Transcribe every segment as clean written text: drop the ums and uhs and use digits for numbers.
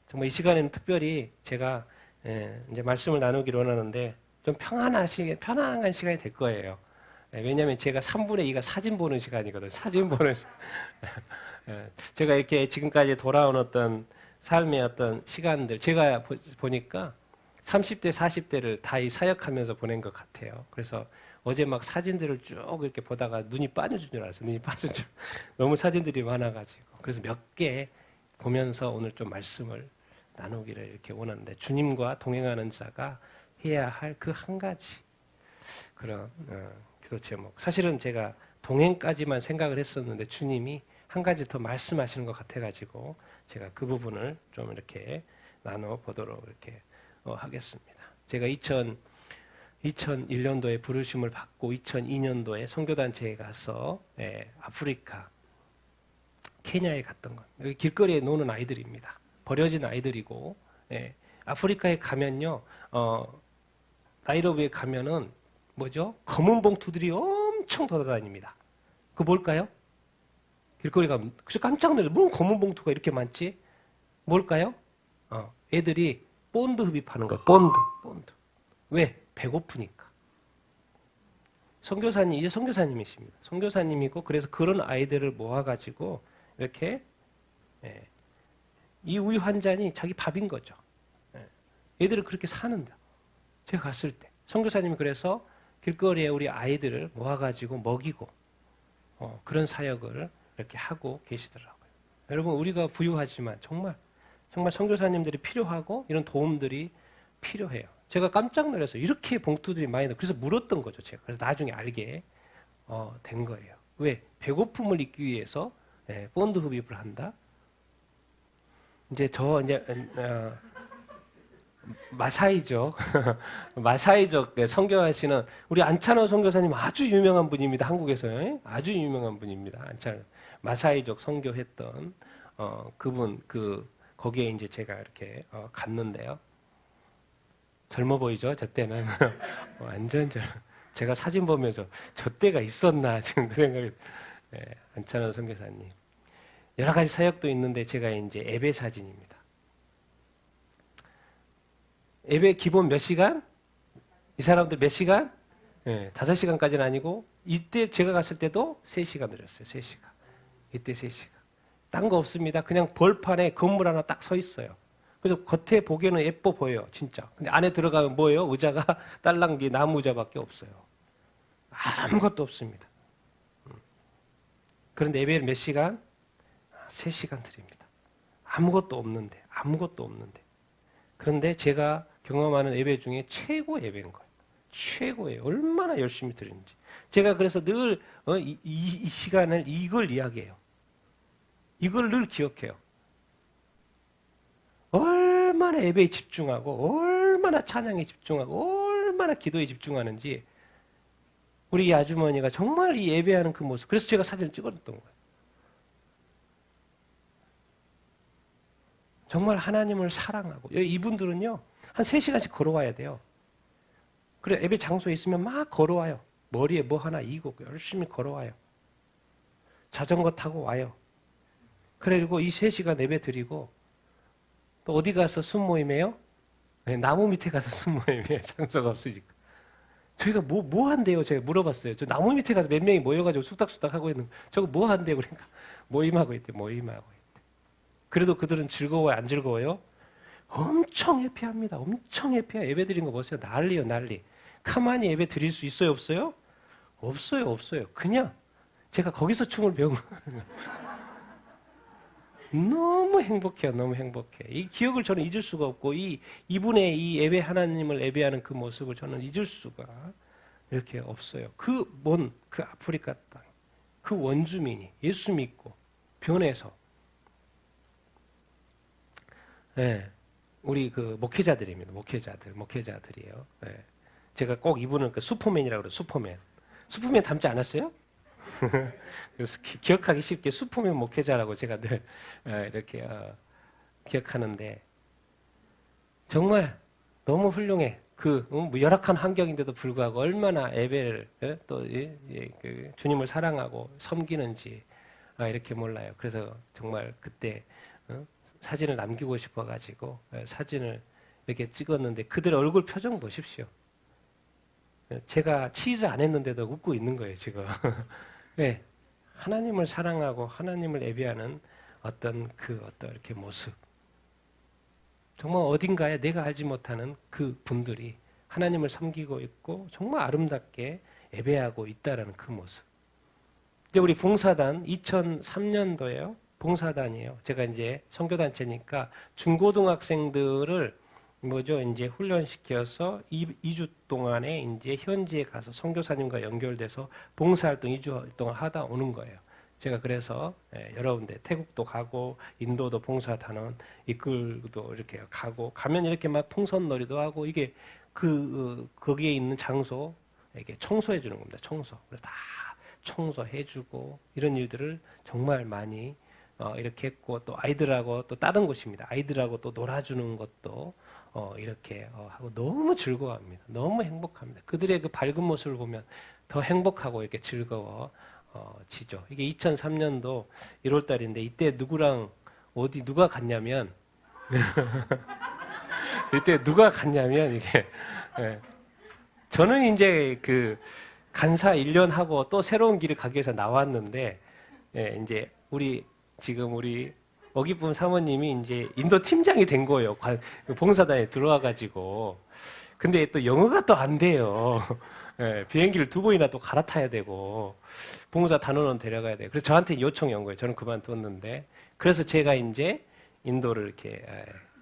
정말 이 시간에는 특별히 제가 이제 말씀을 나누기를 원하는데 좀 편안한 시간이 될 거예요. 왜냐하면 제가 3분의 2가 사진 보는 시간이거든요. 사진 보는 제가 이렇게 지금까지 돌아온 어떤 삶의 어떤 시간들 제가 보니까 30대, 40대를 다 이 사역하면서 보낸 것 같아요. 그래서 어제 막 사진들을 쭉 이렇게 보다가 눈이 빠져준 줄 알았어요. 눈이 빠진 줄. 너무 사진들이 많아가지고. 그래서 몇 개 보면서 오늘 좀 말씀을 나누기를 이렇게 원하는데 주님과 동행하는 자가 해야 할 그 한 가지 그런 기도 제목. 사실은 제가 동행까지만 생각을 했었는데 주님이 한 가지 더 말씀하시는 것 같아가지고 제가 그 부분을 좀 이렇게 나눠보도록 이렇게 하겠습니다. 제가 2001년도에 부르심을 받고 2002년도에 선교단체에 가서 아프리카, 케냐에 갔던 것. 여기 길거리에 노는 아이들입니다. 버려진 아이들이고 아프리카에 가면요. 나이로비에 가면은 뭐죠? 검은 봉투들이 엄청 돌아다닙니다. 그거 뭘까요? 길거리 가면 그래서 깜짝 놀라요. 뭐 검은 봉투가 이렇게 많지? 뭘까요? 애들이 본드 흡입하는 거예요. 본드. 왜? 배고프니까. 이제 선교사님이십니다. 선교사님이고 그래서 그런 아이들을 모아가지고 이렇게 이 우유 한 잔이 자기 밥인 거죠. 애들은 그렇게 사는다. 제가 갔을 때 선교사님이 그래서 길거리에 우리 아이들을 모아가지고 먹이고 그런 사역을 이렇게 하고 계시더라고요. 여러분 우리가 부유하지만 정말 선교사님들이 필요하고 이런 도움들이 필요해요. 제가 깜짝 놀라서 이렇게 봉투들이 많이 그래서 물었던 거죠. 제가 그래서 나중에 알게 된 거예요. 왜? 배고픔을 잊기 위해서 본드 흡입을 한다. 이제 마사이족 마사이족 선교하시는 우리 안찬호 선교사님 아주 유명한 분입니다. 한국에서요. 아주 유명한 분입니다. 안찬호 마사이족 선교했던 그분 거기에 이제 제가 이렇게 갔는데요. 젊어 보이죠? 저 때는 완전 제가 사진 보면서 저 때가 있었나 지금 그 생각이 안찬호 선교사님 여러 가지 사역도 있는데 제가 이제 예배 사진입니다. 예배 기본 몇 시간? 이 사람들 몇 시간? 5시간까지는 아니고 이때 제가 갔을 때도 3시간 드렸어요. 3시간. 이때 3시간. 딴 거 없습니다. 그냥 벌판에 건물 하나 딱 서 있어요. 그래서 겉에 보기에는 예뻐 보여요. 진짜. 근데 안에 들어가면 뭐예요? 의자가 딸랑기 나무 의자밖에 없어요. 아무것도 없습니다. 그런데 예배를 몇 시간? 3시간 드립니다. 아무것도 없는데. 그런데 제가 경험하는 예배 중에 최고 예배인 거예요. 최고예요. 얼마나 열심히 드리는지. 제가 그래서 늘 이 시간을 이걸 이야기해요. 이걸 늘 기억해요. 얼마나 예배에 집중하고 얼마나 찬양에 집중하고 얼마나 기도에 집중하는지 우리 이 아주머니가 정말 이 예배하는 그 모습 그래서 제가 사진을 찍어줬던 거예요. 정말 하나님을 사랑하고 이분들은요 한 3시간씩 걸어와야 돼요. 그래 예배 장소에 있으면 막 걸어와요. 머리에 뭐 하나 이고 열심히 걸어와요. 자전거 타고 와요. 그리고 이 3시간 예배 드리고 또 어디 가서 순모임해요? 나무 밑에 가서 순모임해요. 장소가 없으니까. 저희가 뭐 한대요? 제가 물어봤어요. 저 나무 밑에 가서 몇 명이 모여가지고 쑥닥쑥닥 하고 있는 저거 뭐 한대요? 그러니까 모임하고 있대. 그래도 그들은 즐거워요? 안 즐거워요? 엄청 해피합니다. 엄청 해피해요. 예배 드린 거 보세요. 난리요, 난리. 가만히 예배 드릴 수 있어요, 없어요? 없어요. 그냥 제가 거기서 춤을 배운 거예요. 너무 행복해요. 너무 행복해. 이 기억을 저는 잊을 수가 없고 이분의 이 예배 하나님을 예배하는 그 모습을 저는 잊을 수가 이렇게 없어요. 그 아프리카 땅, 그 원주민이 예수 믿고 변해서 우리 그 목회자들입니다. 목회자들이에요. 제가 꼭 이분은 그 슈퍼맨이라고 그래요. 슈퍼맨 닮지 않았어요? 그래서 기억하기 쉽게 슈퍼맨 목회자라고 제가 늘 이렇게 기억하는데 정말 너무 훌륭해. 열악한 환경인데도 불구하고 얼마나 예배를 또 그 주님을 사랑하고 섬기는지 이렇게 몰라요. 그래서 정말 그때 사진을 남기고 싶어가지고 사진을 이렇게 찍었는데 그들 얼굴 표정 보십시오. 제가 치즈 안 했는데도 웃고 있는 거예요, 지금. 네. 하나님을 사랑하고 하나님을 예배하는 어떤 이렇게 모습. 정말 어딘가에 내가 알지 못하는 그 분들이 하나님을 섬기고 있고 정말 아름답게 예배하고 있다라는 그 모습. 이제 우리 봉사단 2003년도에요. 봉사단이에요. 제가 이제 선교단체니까 중고등학생들을 이제 훈련시켜서 2주 동안에 이제 현지에 가서 선교사님과 연결돼서 봉사활동 2주 동안 하다 오는 거예요. 제가 그래서 여러 군데 태국도 가고 인도도 봉사단원 이끌도 이렇게 가면 이렇게 막 풍선놀이도 하고 이게 거기에 있는 장소 이렇게 청소해 주는 겁니다. 그래서 다 청소해주고 이런 일들을 정말 많이 이렇게 했고 또 아이들하고 또 다른 곳입니다. 아이들하고 또 놀아주는 것도 이렇게 하고 너무 즐거워합니다. 너무 행복합니다. 그들의 그 밝은 모습을 보면 더 행복하고 이렇게 즐거워지죠. 이게 2003년도 1월 달인데 이때 누구랑 누가 갔냐면 이때 누가 갔냐면 이게 저는 이제 그 간사 1년 하고 또 새로운 길을 가기 위해서 나왔는데 이제 우리 어기쁨 사모님이 이제 인도 팀장이 된 거예요. 봉사단에 들어와가지고. 근데 또 영어가 또 안 돼요. 비행기를 2번이나 또 갈아타야 되고, 봉사 단원원 데려가야 돼요. 그래서 저한테 요청이 온 거예요. 저는 그만뒀는데. 그래서 제가 이제 인도를 이렇게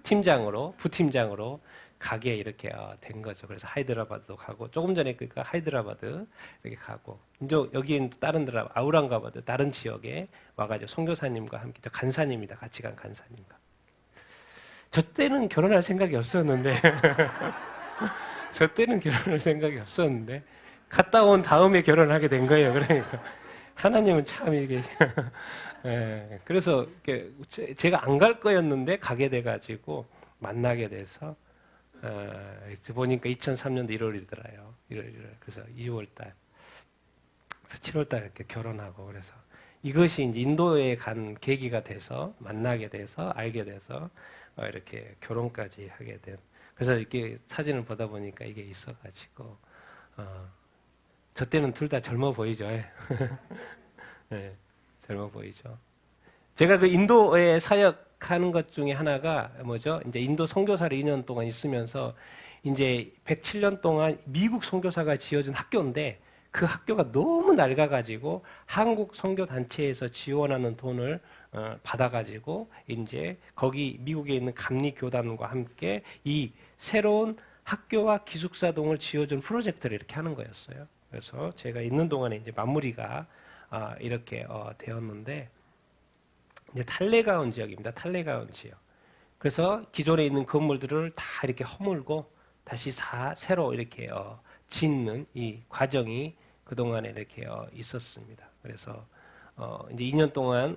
부팀장으로 가게 이렇게 된 거죠. 그래서 하이드라바드도 가고, 조금 전에 그러니까 하이드라바드 이렇게 가고, 이제 여기엔 또 다른 데라 아우랑가바드 다른 지역에 와가지고 선교사님과 함께 간사님이다 같이 간 간사님과. 저 때는 결혼할 생각이 없었는데, 갔다 온 다음에 결혼하게 된 거예요. 그러니까 하나님은 참 이게 그래서 제가 안 갈 거였는데 가게 돼가지고 만나게 돼서. 보니까 2003년도 1월이더라요. 1월. 그래서 2월달, 7월달 이렇게 결혼하고 그래서 이것이 이제 인도에 간 계기가 돼서 만나게 돼서 알게 돼서 이렇게 결혼까지 하게 된. 그래서 이렇게 사진을 보다 보니까 이게 있어가지고 저 때는 둘 다 젊어 보이죠. 네, 젊어 보이죠. 제가 그 인도에 사역하는 것 중에 하나가 뭐죠? 이제 인도 선교사를 2년 동안 있으면서 이제 107년 동안 미국 선교사가 지어준 학교인데 그 학교가 너무 낡아가지고 한국 선교단체에서 지원하는 돈을 받아가지고 이제 거기 미국에 있는 감리교단과 함께 이 새로운 학교와 기숙사동을 지어준 프로젝트를 이렇게 하는 거였어요. 그래서 제가 있는 동안에 이제 마무리가 이렇게 되었는데 이제 탈레가온 지역입니다. 탈레가온 지역. 그래서 기존에 있는 건물들을 다 이렇게 허물고 다시 새로 이렇게 짓는 이 과정이 그동안에 이렇게 있었습니다. 그래서 이제 2년 동안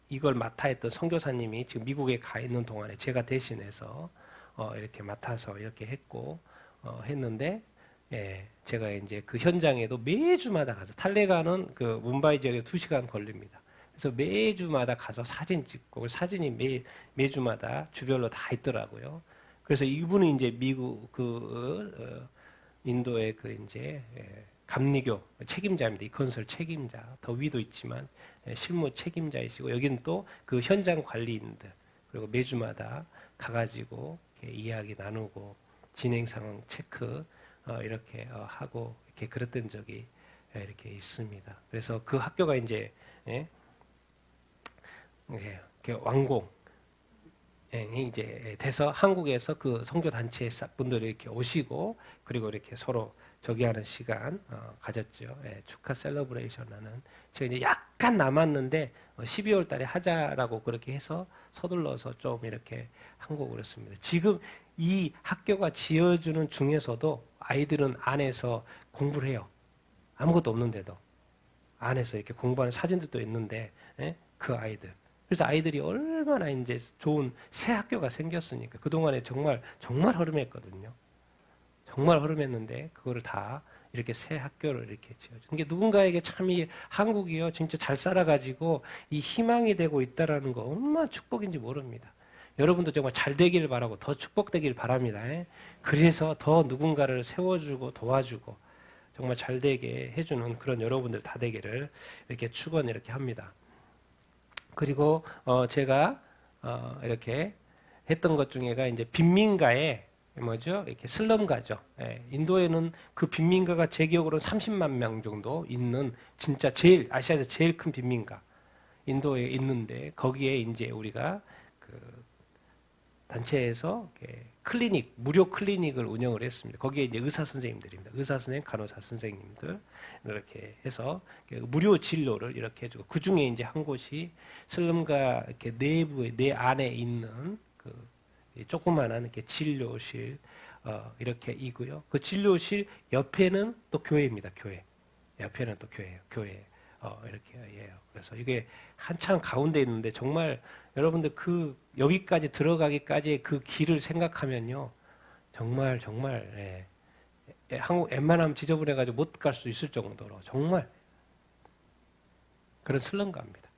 이걸 맡아 했던 선교사님이 지금 미국에 가 있는 동안에 제가 대신해서 이렇게 맡아서 이렇게 했고 했는데 제가 이제 그 현장에도 매주마다 가서 탈레가는 그 문바이 지역에 2시간 걸립니다. 그래서 매주마다 가서 사진 찍고 사진이 매주마다 주별로 다 있더라고요. 그래서 이분은 이제 미국 인도의 이제 감리교 책임자입니다. 이 건설 책임자. 더 위도 있지만 실무 책임자이시고 여기는 또 그 현장 관리인들 그리고 매주마다 가가지고 이렇게 이야기 나누고 진행 상황 체크 이렇게 하고 이렇게 그랬던 적이 이렇게 있습니다. 그래서 그 학교가 이제 완공 이제 돼서 한국에서 그 선교 단체 분들이 이렇게 오시고 그리고 이렇게 서로 저기하는 시간 가졌죠. 축하 셀러브레이션하는 제가 이제 약간 남았는데 12월 달에 하자라고 그렇게 해서 서둘러서 좀 이렇게 한 거고 그렇습니다. 지금 이 학교가 지어주는 중에서도 아이들은 안에서 공부를 해요. 아무것도 없는데도 안에서 이렇게 공부하는 사진들도 있는데 그 아이들. 그래서 아이들이 얼마나 이제 좋은 새 학교가 생겼으니까 그동안에 정말 허름했거든요. 정말 허름했는데 그거를 다 이렇게 새 학교를 이렇게 지어줘. 이게 누군가에게 참 이 한국이요 진짜 잘 살아가지고 이 희망이 되고 있다라는 거 얼마나 축복인지 모릅니다. 여러분도 정말 잘 되기를 바라고 더 축복되기를 바랍니다. 그래서 더 누군가를 세워주고 도와주고 정말 잘 되게 해주는 그런 여러분들 다 되기를 이렇게 축원 이렇게 합니다. 그리고 제가 이렇게 했던 것 중에가 이제 빈민가에 뭐죠? 이렇게 슬럼가죠. 인도에는 그 빈민가가 제 기억으로는 30만 명 정도 있는 진짜 제일 아시아에서 제일 큰 빈민가 인도에 있는데 거기에 이제 우리가 그 단체에서 클리닉 무료 클리닉을 운영을 했습니다. 거기에 이제 의사 선생님들입니다. 의사 선생님, 간호사 선생님들 이렇게 해서 무료 진료를 이렇게 해주고 그 중에 이제 한 곳이 슬럼가 이렇게 내부에 내 안에 있는 그 조그만한 이렇게 진료실 이렇게 이고요. 그 진료실 옆에는 또 교회입니다. 교회 옆에는 또 교회예요. 교회 이렇게 해요. 그래서 이게 한참 가운데 있는데 정말 여러분들 그 여기까지 들어가기까지의 그 길을 생각하면요, 정말 한국 웬만하면 지저분해가지고 못 갈 수 있을 정도로 정말 그런 슬럼가입니다.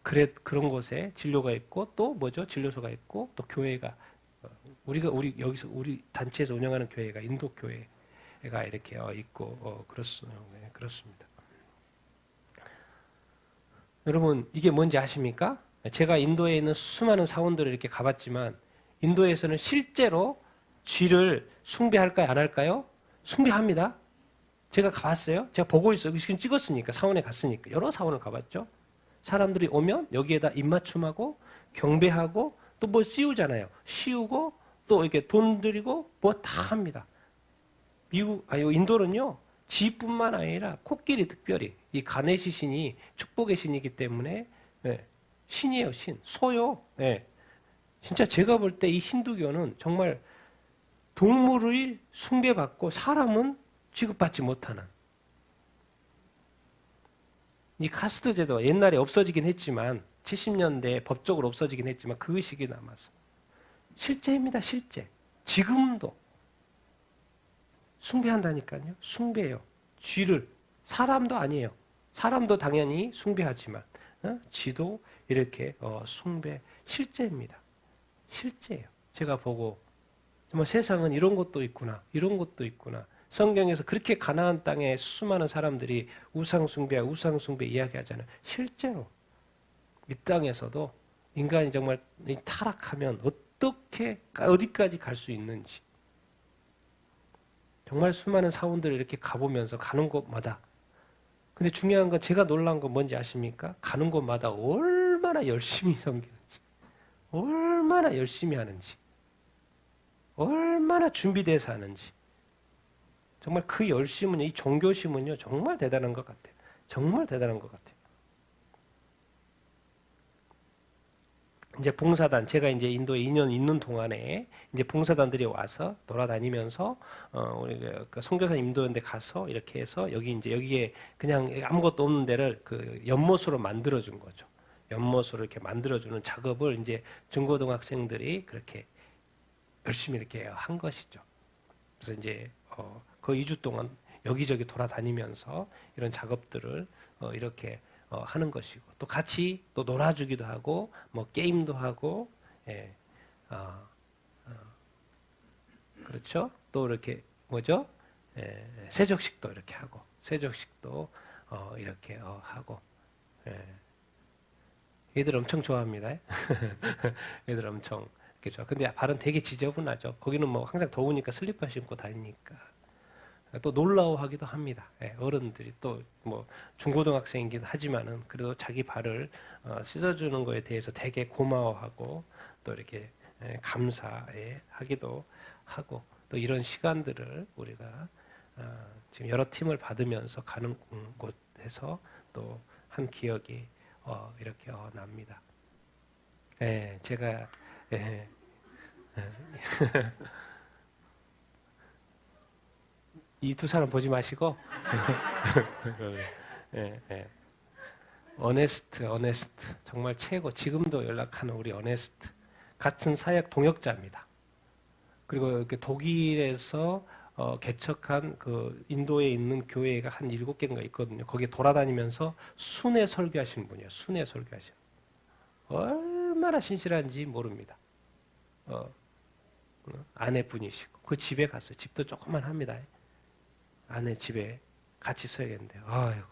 그런 곳에 진료가 있고 또 뭐죠? 진료소가 있고 또 교회가 우리 여기서 우리 단체에서 운영하는 교회가 인도 교회가 이렇게 있고 그렇습니다. 여러분 이게 뭔지 아십니까? 제가 인도에 있는 수많은 사원들을 이렇게 가봤지만 인도에서는 실제로 쥐를 숭배할까요? 안 할까요? 숭배합니다. 제가 가봤어요. 제가 보고 있어요. 지금 찍었으니까 사원에 갔으니까 여러 사원을 가봤죠. 사람들이 오면 여기에다 입맞춤하고 경배하고 또 뭐 씌우잖아요. 씌우고 또 이렇게 돈 들이고 뭐 다 합니다. 인도는요. 쥐뿐만 아니라 코끼리 특별히 이 가네시 신이 축복의 신이기 때문에 신이에요. 신. 소요. 진짜 제가 볼 때 이 힌두교는 정말 동물의 숭배받고 사람은 취급받지 못하는 이 카스트 제도가 옛날에 없어지긴 했지만 70년대에 법적으로 없어지긴 했지만 그 의식이 남아서 실제입니다. 실제. 지금도 숭배한다니까요. 숭배해요. 쥐를. 사람도 아니에요. 사람도 당연히 숭배하지만 쥐도 이렇게 숭배. 실제입니다. 실제예요. 제가 보고 정말 세상은 이런 것도 있구나. 이런 것도 있구나. 성경에서 그렇게 가나안 땅에 수많은 사람들이 우상 숭배 이야기하잖아요. 실제로 이 땅에서도 인간이 정말 타락하면 어디까지 갈 수 있는지 정말 수많은 사원들을 이렇게 가보면서 가는 곳마다 근데 중요한 건 제가 놀란 건 뭔지 아십니까? 가는 곳마다 얼마나 열심히 섬기는지 얼마나 열심히 하는지 얼마나 준비돼서 하는지 정말 그 열심은요, 이 종교심은요, 정말 대단한 것 같아요. 정말 대단한 것 같아요. 이제 봉사단, 제가 이제 인도에 2년 있는 동안에 이제 봉사단들이 와서 돌아다니면서, 우리 그 선교사 인도연대 가서 이렇게 해서 여기에 그냥 아무것도 없는 데를 그 연못으로 만들어준 거죠. 연못으로 이렇게 만들어주는 작업을 이제 중고등학생들이 그렇게 열심히 이렇게 한 것이죠. 그래서 이제, 그 2주 동안 여기저기 돌아다니면서 이런 작업들을 이렇게 하는 것이고 또 같이 또 놀아주기도 하고 뭐 게임도 하고 그렇죠? 또 이렇게 뭐죠? 세족식도 이렇게 하고 세족식도 이렇게 하고 얘들 엄청 좋아합니다. 얘들 엄청 이렇게 좋아. 근데 발은 되게 지저분하죠. 거기는 뭐 항상 더우니까 슬리퍼 신고 다니니까. 또 놀라워하기도 합니다. 어른들이 또 뭐 중고등학생이긴 하지만은 그래도 자기 발을 씻어주는 거에 대해서 되게 고마워하고 또 이렇게 감사하기도 하고 또 이런 시간들을 우리가 지금 여러 팀을 받으면서 가는 곳에서 또 한 기억이 이렇게 납니다. 제가 이 두 사람 보지 마시고 어네스트 정말 최고. 지금도 연락하는 우리 어네스트 같은 사역 동역자입니다. 그리고 이렇게 독일에서 개척한 그 인도에 있는 교회가 한 7개인가 있거든요. 거기에 돌아다니면서 순회 설교하시는 분이에요. 순회 설교하시는 얼마나 신실한지 모릅니다. 아내분이시고 그 집에 갔어요. 집도 조그만 합니다. 아내 집에 같이 서야겠는데 아이고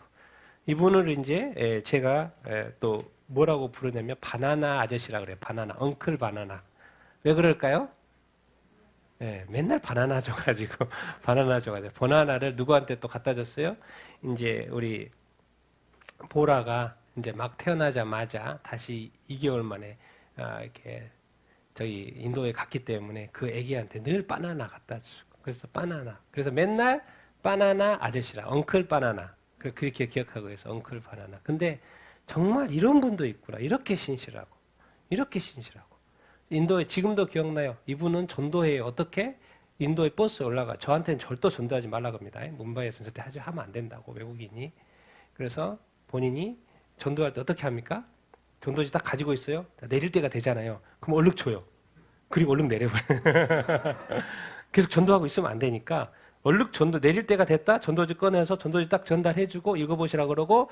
이분을 이제 제가 또 뭐라고 부르냐면 바나나 아저씨라 그래요. 바나나 엉클 바나나. 왜 그럴까요? 맨날 바나나 줘가지고 바나나 줘가지고 바나나를 누구한테 또 갖다 줬어요? 이제 우리 보라가 이제 막 태어나자마자 다시 2개월 만에 이렇게 저희 인도에 갔기 때문에 그 아기한테 늘 바나나 갖다 주고 그래서 바나나 그래서 맨날 바나나 아저씨라 엉클 바나나 그렇게 기억하고 해서 엉클 바나나. 근데 정말 이런 분도 있구나. 이렇게 신실하고 인도에 지금도 기억나요. 이분은 전도해요. 어떻게? 인도에 버스에 올라가. 저한테는 절대 전도하지 말라고 합니다. 뭄바이에서 절대 하면 안 된다고 외국인이. 그래서 본인이 전도할 때 어떻게 합니까? 전도지 딱 가지고 있어요. 내릴 때가 되잖아요. 그럼 얼른 줘요. 그리고 얼른 내려버려요. 계속 전도하고 있으면 안 되니까 얼른 전도 내릴 때가 됐다. 전도지 꺼내서 전도지 딱 전달해주고 읽어보시라 그러고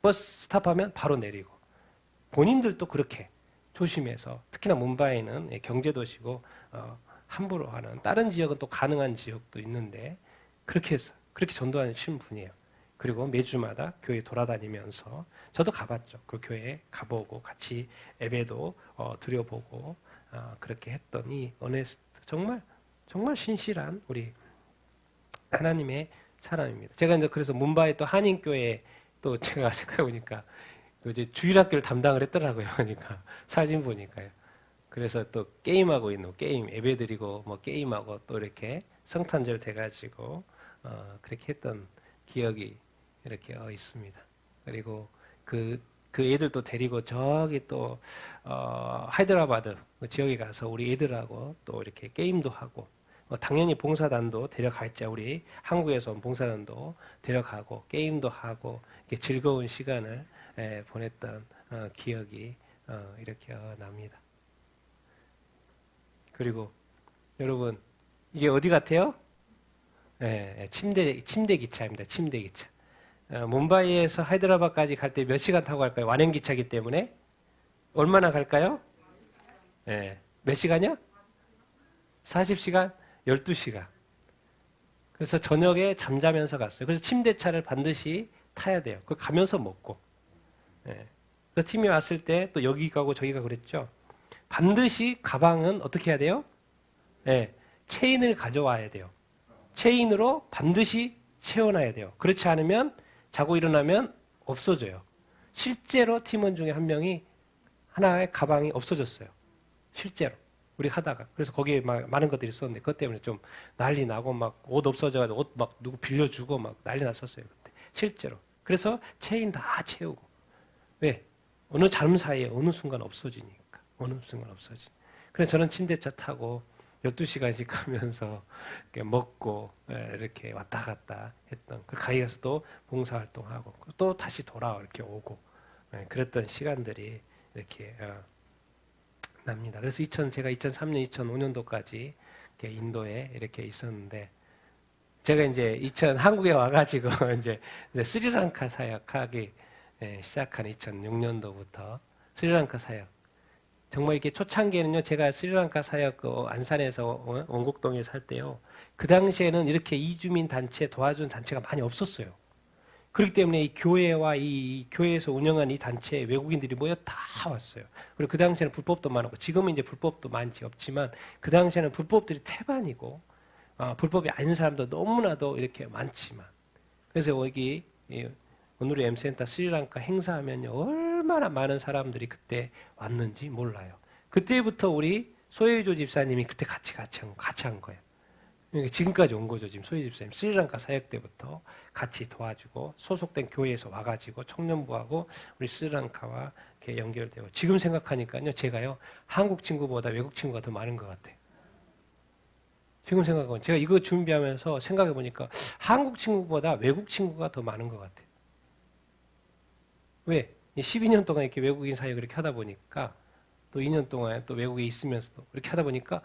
버스 스탑하면 바로 내리고. 본인들도 그렇게 조심해서 특히나 뭄바이는 경제도시고 함부로 하는 다른 지역은 또 가능한 지역도 있는데 그렇게 해서 그렇게 전도하신 분이에요. 그리고 매주마다 교회 돌아다니면서 저도 가봤죠. 그 교회에 가보고 같이 예배도 드려보고 그렇게 했더니 어네스트 정말 신실한 우리 하나님의 사람입니다. 제가 이제 그래서 뭄바이 또 한인교회 또 제가 생각해보니까 이제 주일학교를 담당을 했더라고요. 그러니까 사진 보니까요. 그래서 또 게임하고 있는 게임 예배드리고 뭐 게임하고 또 이렇게 성탄절 돼가지고 그렇게 했던 기억이 이렇게 있습니다. 그리고 그 애들도 데리고 저기 또 하이드라바드 지역에 가서 우리 애들하고 또 이렇게 게임도 하고 당연히 봉사단도 데려갔죠. 우리 한국에서 온 봉사단도 데려가고 게임도 하고 이렇게 즐거운 시간을 보냈던 기억이 이렇게 납니다. 그리고 여러분 이게 어디 같아요? 침대 기차입니다. 침대 기차. 뭄바이에서 하이드라바드까지 갈 때 몇 시간 타고 갈까요? 완행 기차이기 때문에 얼마나 갈까요? 몇 시간이요? 40시간? 12시간. 그래서 저녁에 잠자면서 갔어요. 그래서 침대차를 반드시 타야 돼요. 그 가면서 먹고. 그 팀이 왔을 때 또 여기 가고 저기 가고 그랬죠. 반드시 가방은 어떻게 해야 돼요? 체인을 가져와야 돼요. 체인으로 반드시 채워놔야 돼요. 그렇지 않으면 자고 일어나면 없어져요. 실제로 팀원 중에 한 명이 하나의 가방이 없어졌어요. 실제로. 우리 하다가. 그래서 거기에 막 많은 것들이 있었는데 그것 때문에 좀 난리 나고 막 옷 없어져가지고 옷 막 누구 빌려주고 막 난리 났었어요. 그때. 실제로. 그래서 체인 다 채우고. 왜? 어느 잠 사이에 어느 순간 없어지니까. 어느 순간 없어지니까. 그래서 저는 침대차 타고 12시간씩 가면서 이렇게 먹고 이렇게 왔다 갔다 했던 그 가게 가서 또 봉사활동하고 또 다시 돌아와 이렇게 오고 그랬던 시간들이 이렇게 납니다. 그래서 제가 2003년, 2005년도까지 인도에 이렇게 있었는데 제가 이제 한국에 와가지고 이제 스리랑카 사역하기 시작한 2006년도부터 스리랑카 사역. 정말 이렇게 초창기에는요, 제가 스리랑카 사역 안산에서 원곡동에 살 때요, 그 당시에는 이렇게 이주민 단체 도와준 단체가 많이 없었어요. 그렇기 때문에 이 교회와 이 교회에서 운영한 이 단체에 외국인들이 모여 다 왔어요. 그리고 그 당시에는 불법도 많았고, 지금은 이제 불법도 많지 없지만, 그 당시에는 불법들이 태반이고, 불법이 아닌 사람도 너무나도 이렇게 많지만, 그래서 여기 오늘의 M센터 스리랑카 행사하면요, 얼마나 많은 사람들이 그때 왔는지 몰라요. 그때부터 우리 소혜조 집사님이 그때 같이 한 거예요. 지금까지 온 거죠. 지금 소혜 집사님 스리랑카 사역 때부터 같이 도와주고 소속된 교회에서 와가지고 청년부하고 우리 스리랑카와 이렇게 연결되고 지금 생각하니까요, 제가요 한국 친구보다 외국 친구가 더 많은 것 같아요. 지금 생각하면 제가 이거 준비하면서 생각해 보니까 한국 친구보다 외국 친구가 더 많은 것 같아요. 왜? 12년 동안 이렇게 외국인 사역을 이렇게 하다 보니까 또 2년 동안 또 외국에 있으면서도 이렇게 하다 보니까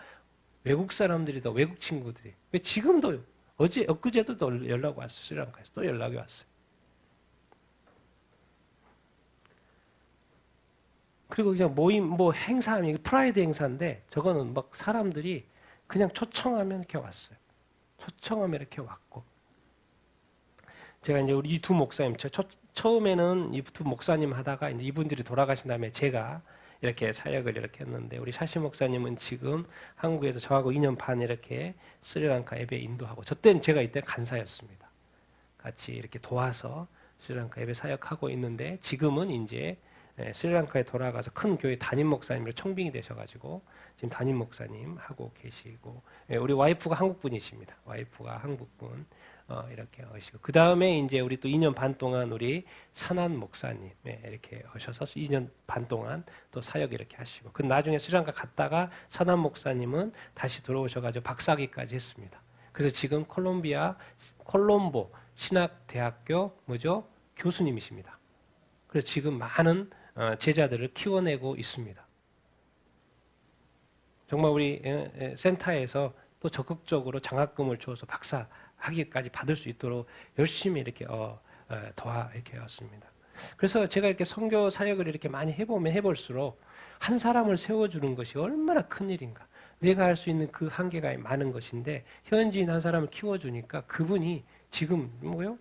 외국 사람들이 더 외국 친구들이 왜 지금도 엊그제도 또 연락 왔어요. 스리랑카에서 또 연락이 왔어요. 그리고 그냥 모임, 뭐 행사하면, 프라이드 행사인데, 저거는 막 사람들이 그냥 초청하면 이렇게 왔어요. 초청하면 이렇게 왔고. 제가 이제 우리 이 두 목사님, 처음에는 이 두 목사님 하다가 이제 이분들이 돌아가신 다음에 제가 이렇게 사역을 이렇게 했는데, 우리 샤시 목사님은 지금 한국에서 저하고 2년 반 이렇게 스리랑카 예배 인도하고, 저 때는 제가 이때 간사였습니다. 같이 이렇게 도와서 스리랑카 예배 사역하고 있는데, 지금은 이제 스리랑카에 돌아가서 큰 교회 담임 목사님으로 청빙이 되셔가지고 지금 담임 목사님 하고 계시고, 우리 와이프가 한국 분이십니다. 와이프가 한국 분 이렇게 오시고, 그 다음에 이제 우리 또 2년 반 동안 우리 산한 목사님 이렇게 오셔서 2년 반 동안 또 사역 이렇게 하시고, 그 나중에 스리랑카 갔다가 산한 목사님은 다시 들어오셔가지고 박사학위까지 했습니다. 그래서 지금 콜롬보 신학대학교 뭐죠? 교수님이십니다. 그래서 지금 많은 제자들을 키워내고 있습니다. 정말 우리 센터에서 또 적극적으로 장학금을 줘서 박사 학위까지 받을 수 있도록 열심히 이렇게 이렇게 왔습니다. 그래서 제가 이렇게 선교 사역을 이렇게 많이 해볼수록 한 사람을 세워주는 것이 얼마나 큰 일인가. 내가 할 수 있는 그 한계가 많은 것인데, 현지인 한 사람을 키워주니까 그분이 지금 뭐요?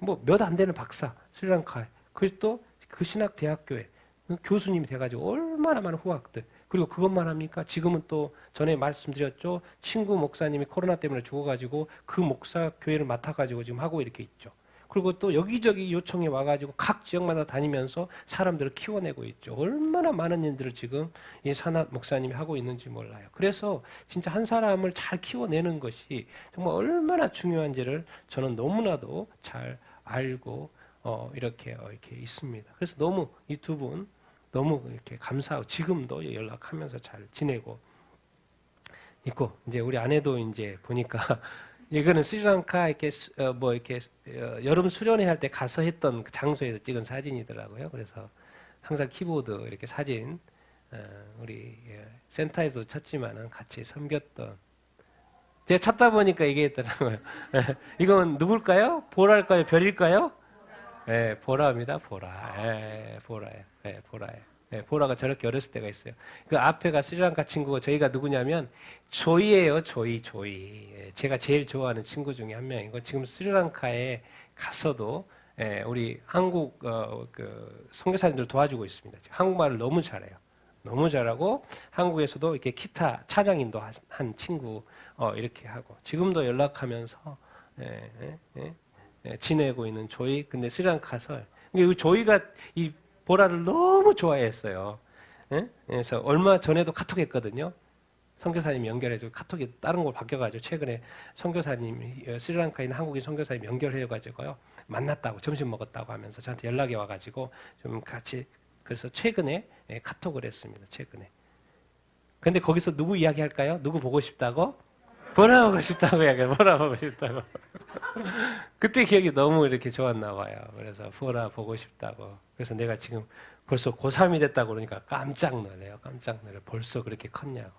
뭐 몇 안 되는 박사, 스리랑카에, 그리고 또 그 신학대학교에 교수님이 돼가지고 얼마나 많은 후학들. 그리고 그것만 합니까? 지금은 또 전에 말씀드렸죠. 친구 목사님이 코로나 때문에 죽어가지고 그 목사 교회를 맡아가지고 지금 하고 이렇게 있죠. 그리고 또 여기저기 요청이 와가지고 각 지역마다 다니면서 사람들을 키워내고 있죠. 얼마나 많은 일들을 지금 이 산하 목사님이 하고 있는지 몰라요. 그래서 진짜 한 사람을 잘 키워내는 것이 정말 얼마나 중요한지를 저는 너무나도 잘 알고 이렇게 있습니다. 그래서 너무 이 두 분 너무 이렇게 감사하고 지금도 연락하면서 잘 지내고 있고, 이제 우리 아내도 이제 보니까 이거는 스리랑카 이렇게 여름 수련회 할 때 가서 했던 그 장소에서 찍은 사진이더라고요. 그래서 항상 키보드 이렇게 사진 우리 센터에도 찾지만은 같이 섬겼던, 제가 찾다 보니까 얘기했더라고요. 이건 누굴까요? 보라일까요? 별일까요? 네, 보라입니다. 보라. 보라예요. 보라예요. 보라가 저렇게 어렸을 때가 있어요. 그 앞에가 스리랑카 친구가, 저희가 누구냐면 조이예요. 조이. 제가 제일 좋아하는 친구 중에 한 명이고, 지금 스리랑카에 가서도 우리 한국 그 선교사님들 도와주고 있습니다. 한국말을 너무 잘해요. 너무 잘하고 한국에서도 이렇게 기타 찬양인도 한 친구 이렇게 하고, 지금도 연락하면서 지내고 있는 조이. 근데 스리랑카 가서 조이가 이 보라를 너무 좋아했어요. 그래서 얼마 전에도 카톡했거든요. 선교사님 연결해주고, 카톡이 다른 걸 바뀌어가지고 최근에 선교사님, 스리랑카에 있는 한국인 선교사님 연결해가지고요, 만났다고, 점심 먹었다고 하면서 저한테 연락이 와가지고 좀 같이, 그래서 최근에 카톡을 했습니다. 최근에. 근데 거기서 누구 이야기할까요? 누구 보고 싶다고? 보라 보고 싶다고 이야기해요. 보라 보고 싶다고. 그때 기억이 너무 이렇게 좋았나 봐요. 그래서 보라 보고 싶다고. 그래서 내가 지금 벌써 고3이 됐다고 그러니까 깜짝 놀래요. 깜짝 놀래요. 벌써 그렇게 컸냐고.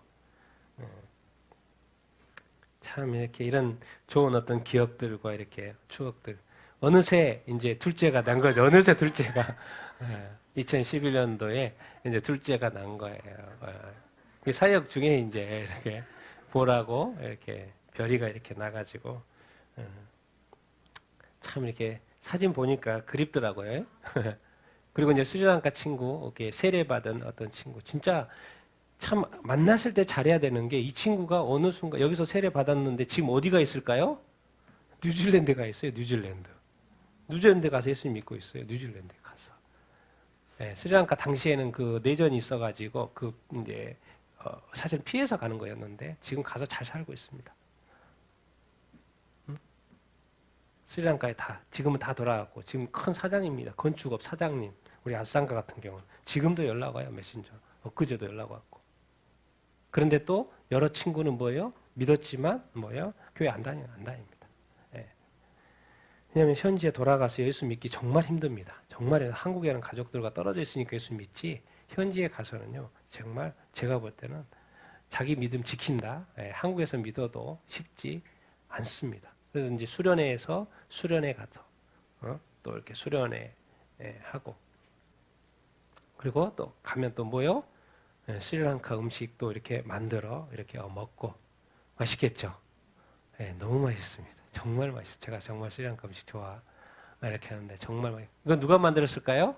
참 이렇게 이런 좋은 어떤 기억들과 이렇게 추억들. 어느새 이제 둘째가 난 거죠. 어느새 둘째가 2011년도에 이제 둘째가 난 거예요. 사역 중에 이제 이렇게 보라고 이렇게 별이가 이렇게 나가지고 참 이렇게 사진 보니까 그립더라고요. 그리고 이제 스리랑카 친구, 이렇게 세례받은 어떤 친구, 진짜 참 만났을 때 잘해야 되는 게, 이 친구가 어느 순간 여기서 세례받았는데 지금 어디가 있을까요? 뉴질랜드 가 있어요. 뉴질랜드 가서 예수님 믿고 있어요. 뉴질랜드 가서. 스리랑카 당시에는 그 내전이 있어가지고 그 이제 사실 피해서 가는 거였는데 지금 가서 잘 살고 있습니다. 스리랑카에 지금은 다 돌아가고 지금 큰 사장입니다. 건축업 사장님. 우리 아상가 같은 경우는 지금도 연락 와요. 메신저. 엊그제도 연락 왔고. 그런데 또 여러 친구는 뭐예요? 믿었지만 뭐예요? 교회 안 다닙니다. 왜냐하면 현지에 돌아가서 예수 믿기 정말 힘듭니다. 정말 한국에는 가족들과 떨어져 있으니까 예수 믿지, 현지에 가서는요, 정말 제가 볼 때는 자기 믿음 지킨다. 한국에서 믿어도 쉽지 않습니다. 그래서 이제 수련회 가서 또 이렇게 수련회 하고 그리고 또 가면 또 뭐요? 예, 스리랑카 음식도 이렇게 만들어 이렇게 먹고 맛있겠죠? 예, 너무 맛있습니다. 정말 맛있어요. 제가 정말 스리랑카 음식 좋아 이렇게 하는데 정말 맛있어요. 이건 누가 만들었을까요?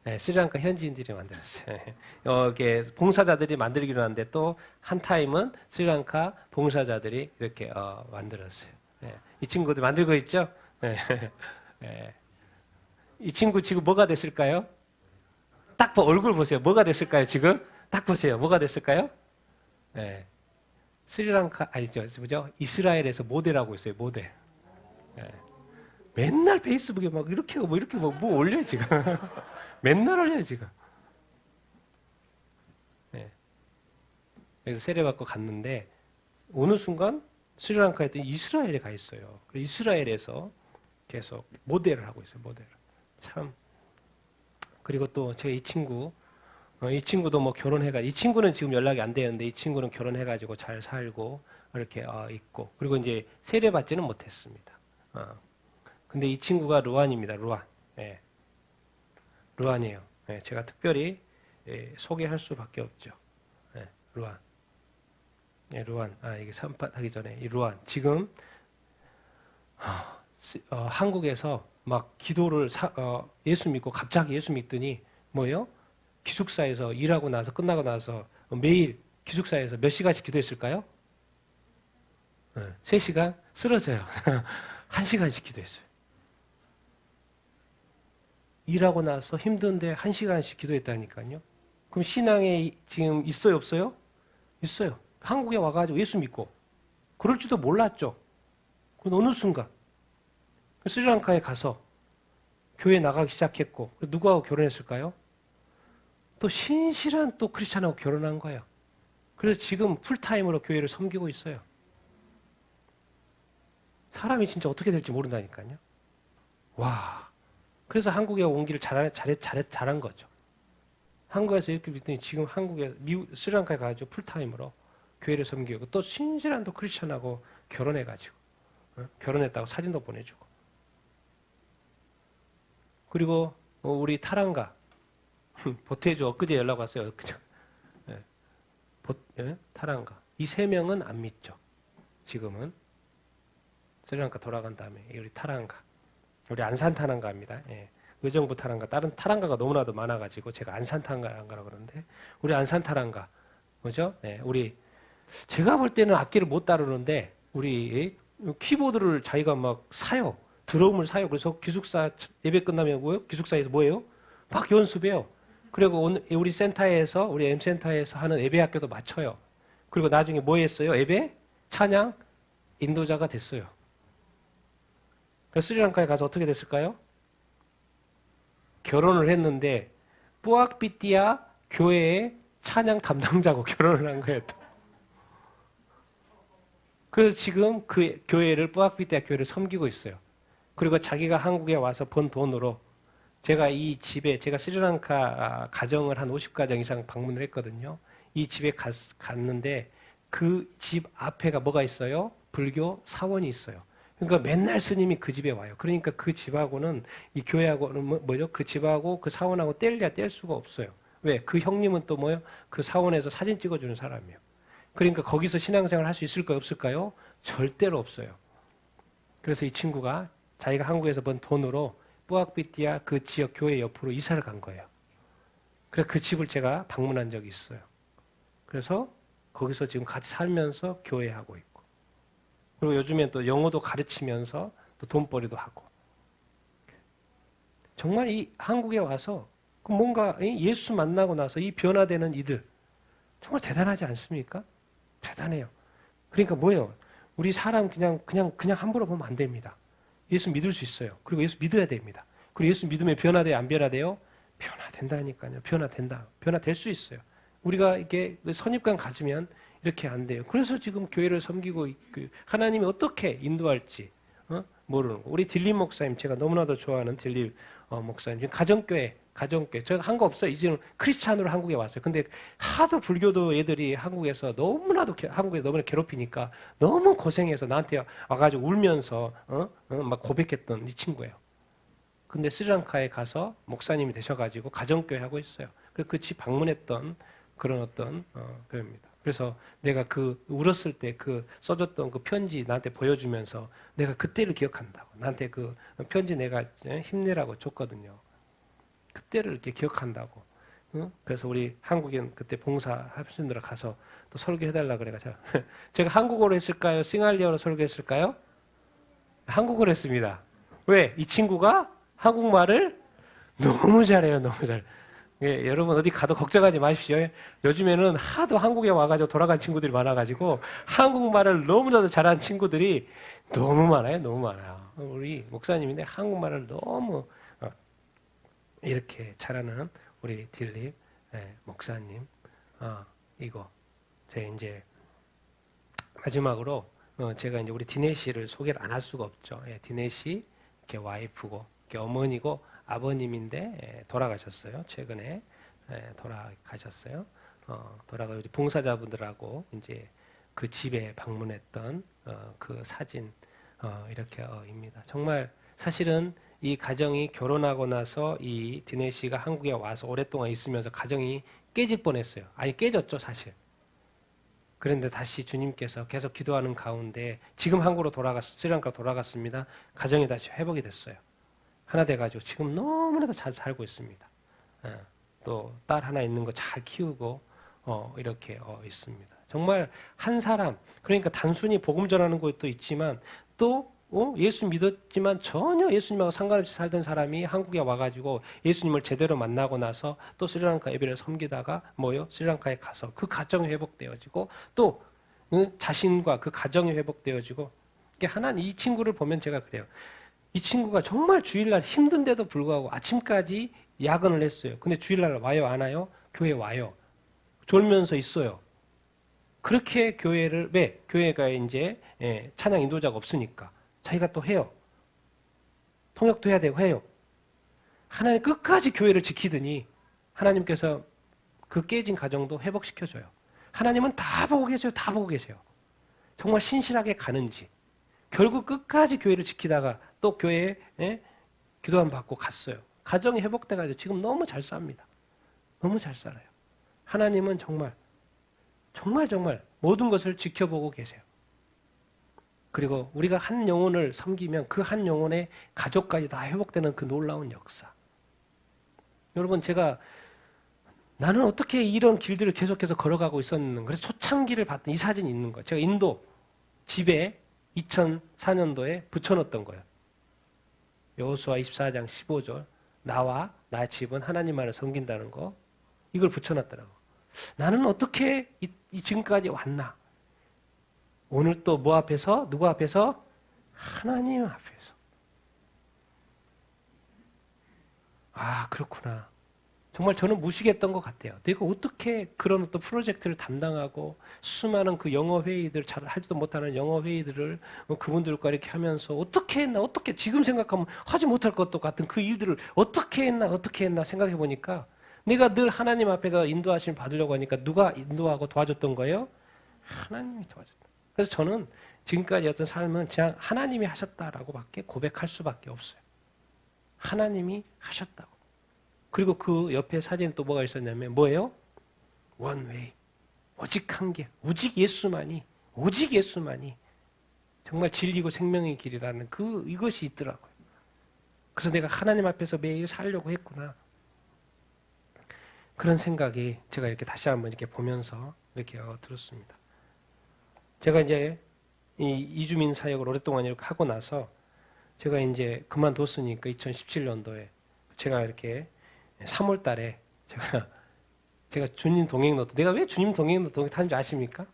네, 스리랑카 현지인들이 만들었어요. 이게 봉사자들이 만들기로 하는데 또 한 타임은 스리랑카 봉사자들이 이렇게 만들었어요. 네, 이 친구들 만들고 있죠? 네, 네. 이 친구 지금 뭐가 됐을까요? 딱 얼굴 보세요. 뭐가 됐을까요? 지금 딱 보세요. 뭐가 됐을까요? 네, 스리랑카 아니죠, 뭐죠? 이스라엘에서 모델하고 있어요. 모델. 네. 맨날 페이스북에 막 이렇게 뭐 올려요 지금. 맨날 올려요 지금. 네. 그래서 세례받고 갔는데 어느 순간 스리랑카에 있더니 이스라엘에 가 있어요. 이스라엘에서 계속 모델을 하고 있어요. 모델을. 참. 그리고 또 제 이 친구도 뭐 결혼해가 이 친구는 지금 연락이 안 되는데 이 친구는 결혼해가지고 잘 살고 이렇게 있고 그리고 이제 세례받지는 못했습니다. 근데 이 친구가 루안입니다. 루안. 예. 루안이에요. 예. 제가 특별히 소개할 수밖에 없죠. 예. 루안. 예, 루안. 이게 산파하기 전에 이 루안. 지금 한국에서 막 기도를 예수 믿고 갑자기 예수 믿더니 뭐예요? 기숙사에서 일하고 나서 끝나고 나서 매일 기숙사에서 몇 시간씩 기도했을까요? 3시간? 쓰러져요. 1시간씩 기도했어요. 일하고 나서 힘든데 1시간씩 기도했다니까요. 그럼 신앙에 지금 있어요, 없어요? 있어요. 한국에 와가지고 예수 믿고. 그럴지도 몰랐죠. 그럼 어느 순간 스리랑카에 가서 교회 나가기 시작했고 누구하고 결혼했을까요? 또 신실한 또 크리스찬하고 결혼한 거예요. 그래서 지금 풀타임으로 교회를 섬기고 있어요. 사람이 진짜 어떻게 될지 모른다니까요. 와. 그래서 한국에 온 길을 잘한 거죠. 한국에서 이렇게 믿더니 지금 스리랑카에 가가지고 풀타임으로 교회를 섬기고 또 신실한 또 크리스찬하고 결혼해가지고 결혼했다고 사진도 보내주고 그리고 우리 타랑가 보태주 엊그제 연락 왔어요. 타랑가 이 3명은 안 믿죠. 지금은 스리랑카 돌아간 다음에 우리 타랑가 우리 안산 타랑가입니다. 예. 의정부 타랑가 다른 타랑가가 너무나도 많아가지고 제가 안산 타랑가라고 그러는데 우리 안산 타랑가 뭐죠? 예. 우리 제가 볼 때는 악기를 못 다루는데 우리 키보드를 자기가 막 사요. 드럼을 사요. 그래서 기숙사 예배 끝나면 뭐예요? 기숙사에서 뭐예요? 막 연습해요. 그리고 오늘 우리 센터에서 우리 M센터에서 하는 예배 학교도 맞춰요. 그리고 나중에 뭐 했어요? 예배 찬양 인도자가 됐어요. 그래서 스리랑카에 가서 어떻게 됐을까요? 결혼을 했는데 뿌악비띠아 교회의 찬양 담당자고 결혼을 한 거예요. 그래서 지금 그 교회를 뿌악비띠아 교회를 섬기고 있어요. 그리고 자기가 한국에 와서 번 돈으로 제가 이 집에 제가 스리랑카 가정을 한 50가정 이상 방문을 했거든요. 이 집에 갔는데 그 집 앞에가 뭐가 있어요? 불교 사원이 있어요. 그러니까 맨날 스님이 그 집에 와요. 그러니까 그 집하고는 이 교회하고는 뭐죠? 그 집하고 그 사원하고 뗄 수가 없어요. 왜? 그 형님은 또 뭐요? 그 사원에서 사진 찍어주는 사람이에요. 그러니까 거기서 신앙생활 할 수 있을까요? 없을까요? 절대로 없어요. 그래서 이 친구가 자기가 한국에서 번 돈으로 뿌악비띠아 그 지역 교회 옆으로 이사를 간 거예요. 그래서 그 집을 제가 방문한 적이 있어요. 그래서 거기서 지금 같이 살면서 교회하고 있고 그리고 요즘엔 또 영어도 가르치면서 또 돈벌이도 하고 정말 이 한국에 와서 뭔가 예수 만나고 나서 이 변화되는 이들 정말 대단하지 않습니까? 대단해요. 그러니까 뭐예요? 우리 사람 그냥 함부로 보면 안 됩니다. 예수 믿을 수 있어요. 그리고 예수 믿어야 됩니다. 그리고 예수 믿으면 변화돼요? 안 변화돼요? 변화된다니까요. 변화될 수 있어요. 우리가 이게 선입관 가지면 이렇게 안 돼요. 그래서 지금 교회를 섬기고 하나님이 어떻게 인도할지 모르는 거. 우리 딜립 목사님 제가 너무나도 좋아하는 딜립 목사님 지금 가정교회 제가 한 거 없어요. 이제는 크리스찬으로 한국에 왔어요. 근데 하도 불교도 애들이 한국에서 너무나 괴롭히니까 너무 고생해서 나한테 와가지고 울면서 막 고백했던 이 친구예요. 근데 스리랑카에 가서 목사님이 되셔가지고 가정교회 하고 있어요. 그래서 그 집 방문했던 그런 어떤 교회입니다. 그래서 내가 그 울었을 때 그 써줬던 그 편지 나한테 보여주면서 내가 그때를 기억한다고. 나한테 그 편지 내가 힘내라고 줬거든요. 그때를 이렇게 기억한다고. 응? 그래서 우리 한국인 그때 봉사 합신들아 가서 또 설교해달라 그래가지고 제가 한국어로 했을까요? 싱할리어로 설교했을까요? 한국어로 했습니다. 왜? 이 친구가 한국말을 너무 잘해요. 너무 잘. 예, 여러분 어디 가도 걱정하지 마십시오. 요즘에는 하도 한국에 와가지고 돌아간 친구들이 많아가지고 한국말을 너무나도 잘하는 친구들이 너무 많아요. 너무 많아요. 우리 목사님인데 한국말을 너무 이렇게 잘하는 우리 딜립 목사님. 이거 제가 이제 마지막으로 제가 이제 우리 디네시를 소개를 안 할 수가 없죠. 예, 디네시 이렇게 와이프고 이렇게 어머니고 아버님인데 돌아가셨어요. 최근에 돌아가셨어요. 돌아가 우리 봉사자분들하고 이제 그 집에 방문했던 그 사진 이렇게입니다. 정말 사실은 이 가정이 결혼하고 나서 이 디네시가 한국에 와서 오랫동안 있으면서 가정이 깨질 뻔했어요. 아니 깨졌죠 사실. 그런데 다시 주님께서 계속 기도하는 가운데 지금 한국으로 스리랑카로 돌아갔습니다. 가정이 다시 회복이 됐어요. 하나 돼가지고 지금 너무나도 잘 살고 있습니다. 또 딸 하나 있는 거 잘 키우고 이렇게 있습니다. 정말 한 사람, 그러니까 단순히 복음 전하는 것도 있지만 또 예수 믿었지만 전혀 예수님하고 상관없이 살던 사람이 한국에 와가지고 예수님을 제대로 만나고 나서 또 스리랑카 예배를 섬기다가 스리랑카에 가서 그 가정이 회복되어지고 또 자신과 그 가정이 회복되어지고 하나님 이 친구를 보면 제가 그래요. 이 친구가 정말 주일날 힘든데도 불구하고 아침까지 야근을 했어요. 근데 주일날 와요 안 와요? 교회 와요. 졸면서 있어요. 그렇게 교회를 왜? 교회가 이제 찬양 인도자가 없으니까 자기가 또 해요. 통역도 해야 되고 해요. 하나님 끝까지 교회를 지키더니 하나님께서 그 깨진 가정도 회복시켜줘요. 하나님은 다 보고 계세요. 다 보고 계세요. 정말 신실하게 가는지 결국 끝까지 교회를 지키다가 또 교회에 기도함 받고 갔어요. 가정이 회복돼가지고 지금 너무 잘 삽니다. 너무 잘 살아요. 하나님은 정말 모든 것을 지켜보고 계세요. 그리고 우리가 한 영혼을 섬기면 그 한 영혼의 가족까지 다 회복되는 그 놀라운 역사. 여러분 나는 어떻게 이런 길들을 계속해서 걸어가고 있었는가. 그래서 초창기를 봤던 이 사진이 있는 거예요. 제가 인도 집에 2004년도에 붙여놓았던 거예요. 여호수아 24장 15절 나와 나 집은 하나님만을 섬긴다는 거 이걸 붙여놨더라고. 나는 어떻게 지금까지 왔나. 오늘 또 뭐 앞에서? 누구 앞에서? 하나님 앞에서. 그렇구나. 정말 저는 무식했던 것 같아요. 내가 어떻게 그런 어떤 프로젝트를 담당하고 수많은 그 영어 회의들 잘 하지도 못하는 영어 회의들을 그분들과 이렇게 하면서 어떻게 했나 지금 생각하면 하지 못할 것도 같은 그 일들을 어떻게 했나 생각해 보니까 내가 늘 하나님 앞에서 인도하심 받으려고 하니까 누가 인도하고 도와줬던 거예요? 하나님이 도와줬다. 그래서 저는 지금까지 어떤 삶은 그냥 하나님이 하셨다라고 밖에 고백할 수밖에 없어요. 하나님이 하셨다고. 그리고 그 옆에 사진 또 뭐가 있었냐면 뭐예요? 원웨이. 오직 한 길. 오직 예수만이 정말 진리고 생명의 길이라는 이것이 있더라고요. 그래서 내가 하나님 앞에서 매일 살려고 했구나. 그런 생각이 제가 이렇게 다시 한번 이렇게 보면서 이렇게 들었습니다. 제가 이제 이 이주민 사역을 오랫동안 이렇게 하고 나서 제가 이제 그만뒀으니까 2017년도에 제가 이렇게 3월 달에 제가 주님 동행노트, 내가 왜 주님 동행노트 타는 줄 아십니까?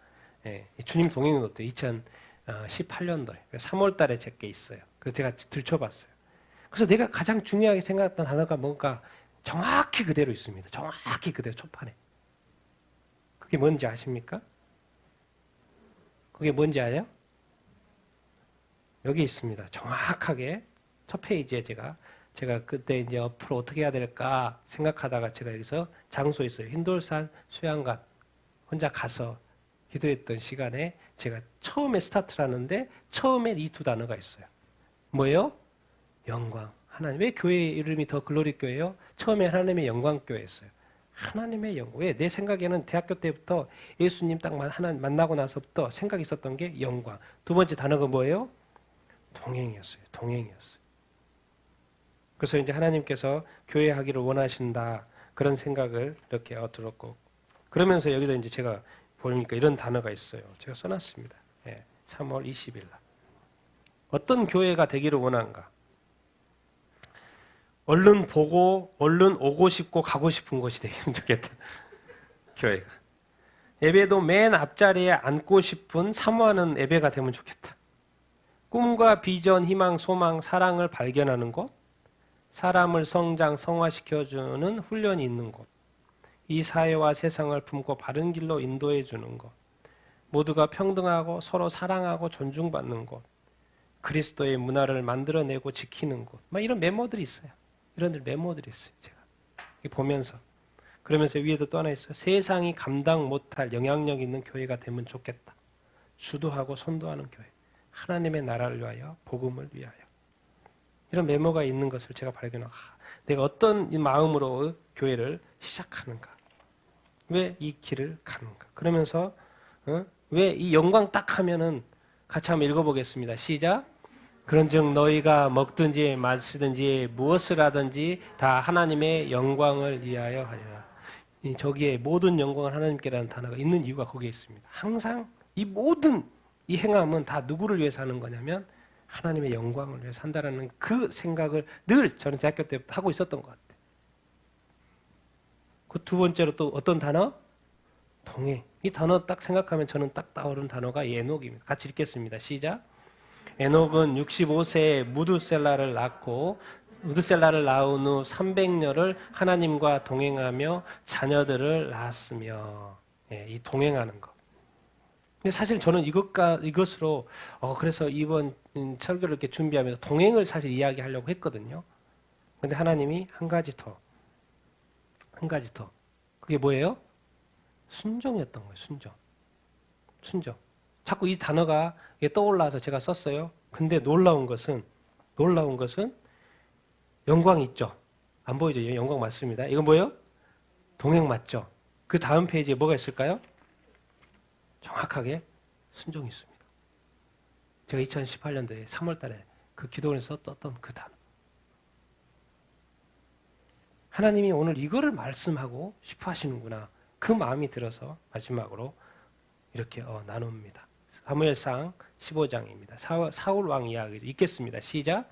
주님 동행노트 2018년도에 3월 달에 제게 있어요. 그래서 제가 들춰봤어요. 그래서 내가 가장 중요하게 생각했던 단어가 뭔가 정확히 그대로 있습니다. 정확히 그대로 초판에. 그게 뭔지 아십니까? 그게 뭔지 아세요? 여기 있습니다. 정확하게 첫 페이지에 제가 그때 이제 앞으로 어떻게 해야 될까 생각하다가 제가 여기서 장소에 있어요. 흰돌산 수양관 혼자 가서 기도했던 시간에 제가 처음에 스타트를 하는데 처음에 이 두 단어가 있어요. 뭐예요? 영광 하나님. 왜 교회 이름이 더 글로리 교회예요? 처음에 하나님의 영광 교회였어요. 하나님의 영광. 왜? 내 생각에는 대학교 때부터 예수님 딱 하나 만나고 나서부터 생각이 있었던 게 영광. 두 번째 단어가 뭐예요? 동행이었어요. 동행이었어요. 그래서 이제 하나님께서 교회 하기를 원하신다. 그런 생각을 이렇게 들었고. 그러면서 여기다 이제 제가 보니까 이런 단어가 있어요. 제가 써놨습니다. 3월 20일 날. 어떤 교회가 되기를 원한가? 얼른 보고, 얼른 오고 싶고 가고 싶은 곳이 되면 좋겠다. 교회가. 예배도 맨 앞자리에 앉고 싶은 사모하는 예배가 되면 좋겠다. 꿈과 비전, 희망, 소망, 사랑을 발견하는 곳, 사람을 성장, 성화시켜주는 훈련이 있는 곳, 이 사회와 세상을 품고 바른 길로 인도해 주는 곳, 모두가 평등하고 서로 사랑하고 존중받는 곳, 그리스도의 문화를 만들어내고 지키는 곳, 막 이런 메모들이 있어요. 이런 메모들이 있어요. 제가 보면서. 그러면서 위에도 또 하나 있어요. 세상이 감당 못할 영향력 있는 교회가 되면 좋겠다. 주도하고 선도하는 교회. 하나님의 나라를 위하여, 복음을 위하여. 이런 메모가 있는 것을 제가 발견하고, 내가 어떤 마음으로 교회를 시작하는가. 왜 이 길을 가는가. 그러면서 왜 이 영광 딱 하면은 같이 한번 읽어보겠습니다. 시작. 그런즉 너희가 먹든지 마시든지 무엇을 하든지 다 하나님의 영광을 위하여 하리라. 저기에 모든 영광을 하나님께라는 단어가 있는 이유가 거기에 있습니다. 항상 이 모든 이 행함은 다 누구를 위해서 하는 거냐면 하나님의 영광을 위해서 한다라는 그 생각을 늘 저는 대학교 때부터 하고 있었던 것 같아요. 그 두 번째로 또 어떤 단어? 동행. 이 단어 딱 생각하면 저는 딱 떠오르는 단어가 에녹입니다. 같이 읽겠습니다. 시작. 에녹은 65세에 무드셀라를 낳고 무드셀라를 낳은 후 300년을 하나님과 동행하며 자녀들을 낳았으며, 이 동행하는 것. 근데 사실 저는 이것으로 그래서 이번 설교를 이렇게 준비하면서 동행을 사실 이야기하려고 했거든요. 근데 하나님이 한 가지 더. 그게 뭐예요? 순종이었던 거예요. 순종. 자꾸 이 단어가 떠올라서 제가 썼어요. 근데 놀라운 것은 영광이 있죠. 안 보이죠? 영광 맞습니다. 이건 뭐예요? 동행 맞죠? 그 다음 페이지에 뭐가 있을까요? 정확하게 순종이 있습니다. 제가 2018년도에 3월 달에 그 기도원에서 썼던 그 단어. 하나님이 오늘 이거를 말씀하고 싶어 하시는구나. 그 마음이 들어서 마지막으로 이렇게 나눕니다. 사무엘상 15장입니다. 사울 왕 이야기를 읽겠습니다. 시작.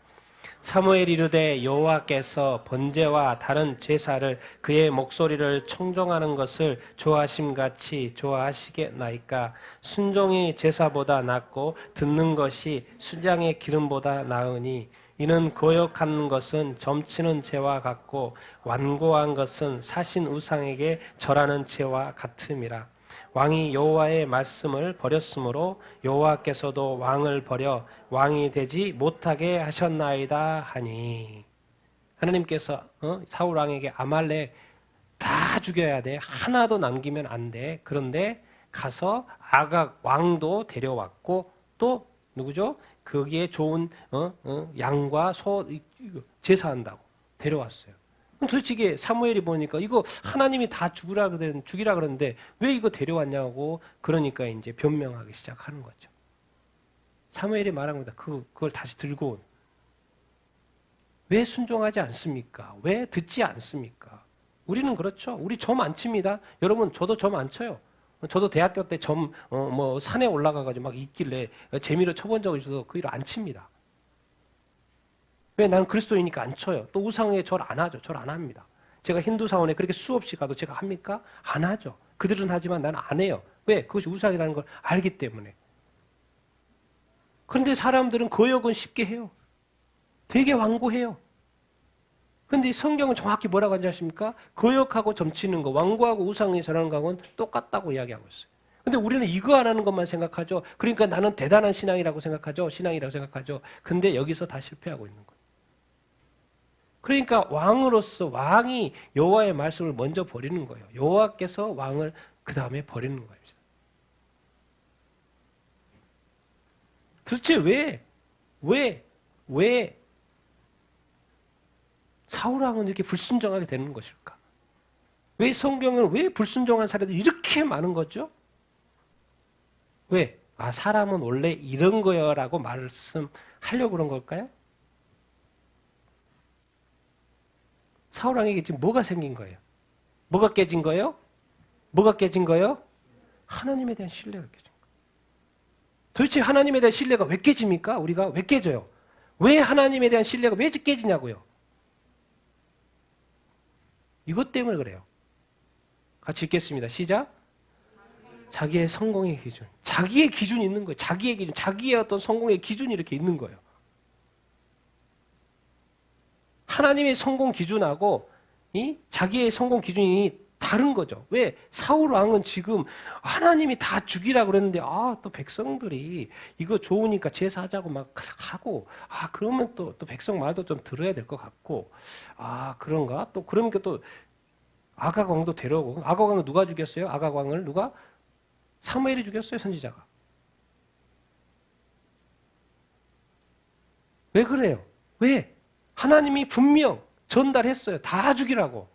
사무엘이 이르되 여호와께서 번제와 다른 제사를 그의 목소리를 청종하는 것을 좋아하심같이 좋아하시겠나이까. 순종이 제사보다 낫고 듣는 것이 순양의 기름보다 나으니 이는 거역하는 것은 점치는 죄와 같고 완고한 것은 사신 우상에게 절하는 죄와 같음이라. 왕이 여호와의 말씀을 버렸으므로 여호와께서도 왕을 버려 왕이 되지 못하게 하셨나이다 하니. 하나님께서 사울 왕에게 아말렉 다 죽여야 돼. 하나도 남기면 안 돼. 그런데 가서 아각 왕도 데려왔고 또 누구죠? 거기에 좋은 양과 소 제사한다고 데려왔어요. 도대체 이게 사무엘이 보니까 이거 하나님이 다 죽이라 그러는데 왜 이거 데려왔냐고. 그러니까 이제 변명하기 시작하는 거죠. 사무엘이 말한 겁니다. 그걸 다시 들고 온. 왜 순종하지 않습니까? 왜 듣지 않습니까? 우리는 그렇죠. 우리 점 안 칩니다. 여러분, 저도 점 안 쳐요. 저도 대학교 때 산에 올라가가지고 막 있길래 재미로 쳐본 적이 있어서 그 일을 안 칩니다. 왜? 나는 그리스도이니까 안 쳐요. 또 우상에 절 안 하죠. 절 안 합니다. 제가 힌두 사원에 그렇게 수없이 가도 제가 합니까? 안 하죠. 그들은 하지만 나는 안 해요. 왜? 그것이 우상이라는 걸 알기 때문에. 그런데 사람들은 거역은 쉽게 해요. 되게 완고해요. 그런데 성경은 정확히 뭐라고 하는지 아십니까? 거역하고 점치는 거, 완고하고 우상에 절하는 거하고는 똑같다고 이야기하고 있어요. 근데 우리는 이거 안 하는 것만 생각하죠. 그러니까 나는 대단한 신앙이라고 생각하죠. 근데 여기서 다 실패하고 있는 거예요. 그러니까 왕으로서 왕이 여호와의 말씀을 먼저 버리는 거예요. 여호와께서 왕을 그 다음에 버리는 겁니다. 도대체 왜 사울왕은 이렇게 불순종하게 되는 것일까? 왜 성경은 왜 불순종한 사례들이 이렇게 많은 거죠? 왜? 사람은 원래 이런 거야라고 말씀하려고 그런 걸까요? 사울왕에게 지금 뭐가 생긴 거예요? 뭐가 깨진 거예요? 뭐가 깨진 거예요? 하나님에 대한 신뢰가 깨진 거예요. 도대체 하나님에 대한 신뢰가 왜 깨집니까? 우리가 왜 깨져요? 왜 하나님에 대한 신뢰가 왜 깨지냐고요? 이것 때문에 그래요. 같이 읽겠습니다. 시작. 자기의 성공의 기준. 자기의 기준이 있는 거예요. 자기의 기준. 자기의 어떤 성공의 기준이 이렇게 있는 거예요. 하나님의 성공 기준하고 자기의 성공 기준이 다른 거죠. 왜? 사울 왕은 지금 하나님이 다 죽이라고 그랬는데 또 백성들이 이거 좋으니까 제사하자고 막 하고 그러면 또 백성 말도 좀 들어야 될 것 같고 그런가? 또 그러니까 또 아각 왕도 데려오고 아각 왕은 누가 죽였어요? 아각 왕을 누가? 사무엘이 죽였어요, 선지자가. 왜 그래요? 왜? 하나님이 분명 전달했어요. 다 죽이라고.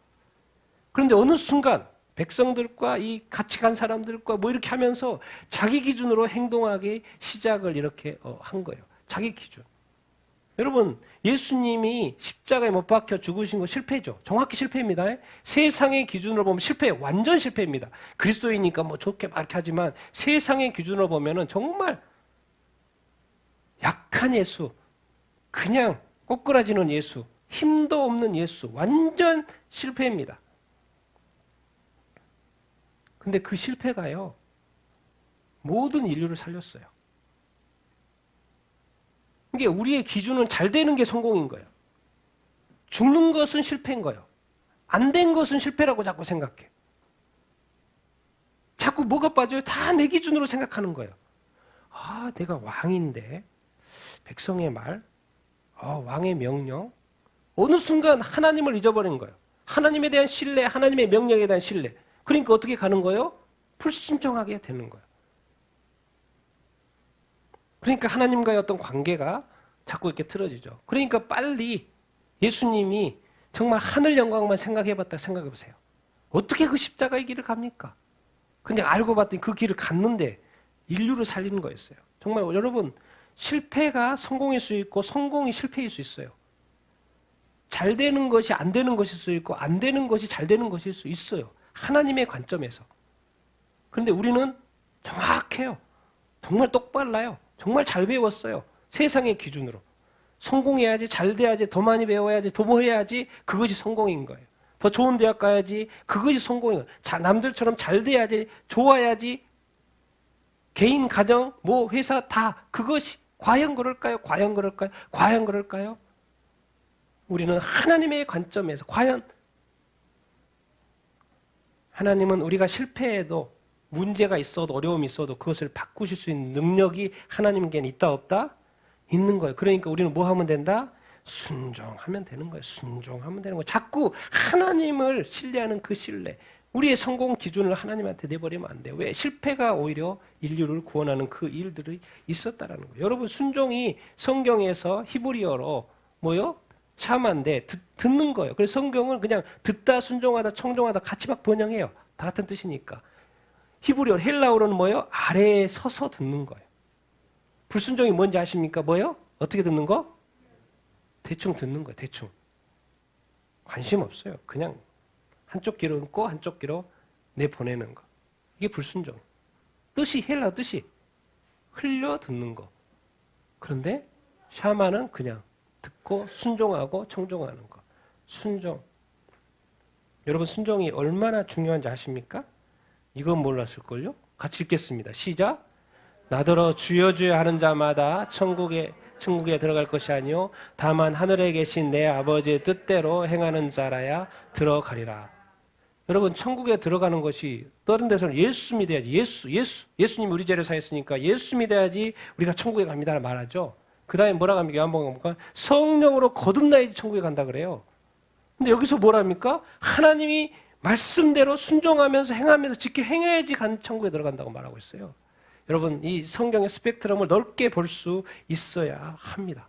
그런데 어느 순간 백성들과 이 같이 간 사람들과 뭐 이렇게 하면서 자기 기준으로 행동하기 시작을 이렇게 한 거예요. 자기 기준. 여러분, 예수님이 십자가에 못 박혀 죽으신 거 실패죠. 정확히 실패입니다. 세상의 기준으로 보면 실패예요. 완전 실패입니다. 그리스도이니까 뭐 좋게 막 이렇게 하지만 세상의 기준으로 보면은 정말 약한 예수, 그냥 꼬꾸라지는 예수, 힘도 없는 예수, 완전 실패입니다. 근데 그 실패가요, 모든 인류를 살렸어요. 이게 우리의 기준은 잘 되는 게 성공인 거예요. 죽는 것은 실패인 거예요. 안 된 것은 실패라고 자꾸 생각해. 자꾸 뭐가 빠져요? 다 내 기준으로 생각하는 거예요. 내가 왕인데, 백성의 말, 왕의 명령, 어느 순간 하나님을 잊어버린 거예요. 하나님에 대한 신뢰, 하나님의 명령에 대한 신뢰. 그러니까 어떻게 가는 거예요? 불순종하게 되는 거예요. 그러니까 하나님과의 어떤 관계가 자꾸 이렇게 틀어지죠. 그러니까 빨리 예수님이 정말 하늘 영광만 생각해봤다 생각해보세요. 어떻게 그 십자가의 길을 갑니까? 근데 알고 봤더니 그 길을 갔는데 인류를 살리는 거였어요. 정말 여러분, 실패가 성공일 수 있고 성공이 실패일 수 있어요. 잘 되는 것이 안 되는 것일 수 있고 안 되는 것이 잘 되는 것일 수 있어요. 하나님의 관점에서. 그런데 우리는 정확해요. 정말 똑발라요. 정말 잘 배웠어요. 세상의 기준으로. 성공해야지, 잘 돼야지, 더 많이 배워야지, 더 뭐 해야지, 그것이 성공인 거예요. 더 좋은 대학 가야지, 그것이 성공인 거예요. 남들처럼 잘 돼야지, 좋아야지, 개인, 가정, 뭐 회사 다 그것이 과연 그럴까요? 과연 그럴까요? 과연 그럴까요? 우리는 하나님의 관점에서 과연 하나님은 우리가 실패해도 문제가 있어도 어려움이 있어도 그것을 바꾸실 수 있는 능력이 하나님께는 있다 없다? 있는 거예요. 그러니까 우리는 뭐 하면 된다? 순종하면 되는 거예요. 순종하면 되는 거예요. 자꾸 하나님을 신뢰하는 그 신뢰. 우리의 성공 기준을 하나님한테 내버리면 안 돼요. 왜? 실패가 오히려 인류를 구원하는 그 일들이 있었다라는 거예요. 여러분, 순종이 성경에서 히브리어로 뭐요? 샤마인데 듣는 거예요. 그래서 성경은 그냥 듣다, 순종하다, 청종하다 같이 막 번역해요. 다 같은 뜻이니까. 히브리어, 헬라어로는 뭐예요? 아래에 서서 듣는 거예요. 불순종이 뭔지 아십니까? 뭐예요? 어떻게 듣는 거? 대충 듣는 거예요. 대충. 관심 없어요. 그냥 한쪽 귀로 듣고 한쪽 귀로 내보내는 거. 이게 불순종. 뜻이 헬라어 뜻이 흘려 듣는 거. 그런데 샤마는 그냥 듣고 순종하고 청종하는 거. 순종. 여러분, 순종이 얼마나 중요한지 아십니까? 이건 몰랐을걸요? 같이 읽겠습니다. 시작. 나더러 주여 주여 하는 자마다 천국에 들어갈 것이 아니요 다만 하늘에 계신 내 아버지의 뜻대로 행하는 자라야 들어가리라. 여러분, 천국에 들어가는 것이 다른 데서는 예수 믿어야지. 예수님이 우리 죄를 사했으니까 예수 믿어야지 우리가 천국에 갑니다 말하죠. 그 다음에 뭐라고 합니까? 요한복음 보니까 성령으로 거듭나야지 천국에 간다 그래요. 근데 여기서 뭐랍니까? 하나님이 말씀대로 순종하면서 행하면서 지켜 행해야지 천국에 들어간다고 말하고 있어요. 여러분, 이 성경의 스펙트럼을 넓게 볼 수 있어야 합니다.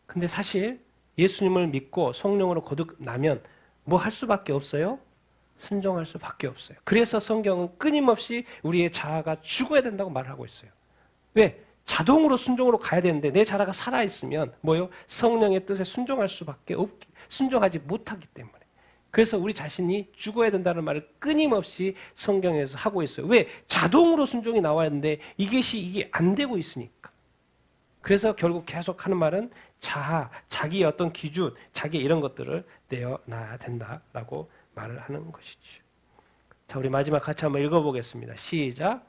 근데 사실 예수님을 믿고 성령으로 거듭나면 뭐 할 수밖에 없어요? 순종할 수밖에 없어요. 그래서 성경은 끊임없이 우리의 자아가 죽어야 된다고 말하고 있어요. 왜? 자동으로 순종으로 가야 되는데 내 자아가 살아있으면 뭐요? 성령의 뜻에 순종할 수밖에 순종하지 못하기 때문에. 그래서 우리 자신이 죽어야 된다는 말을 끊임없이 성경에서 하고 있어요. 왜? 자동으로 순종이 나와야 하는데 이게 안 되고 있으니까. 그래서 결국 계속 하는 말은 자아, 자기의 어떤 기준, 자기의 이런 것들을 내어놔야 된다라고 말을 하는 것이죠. 자, 우리 마지막 같이 한번 읽어보겠습니다. 시작.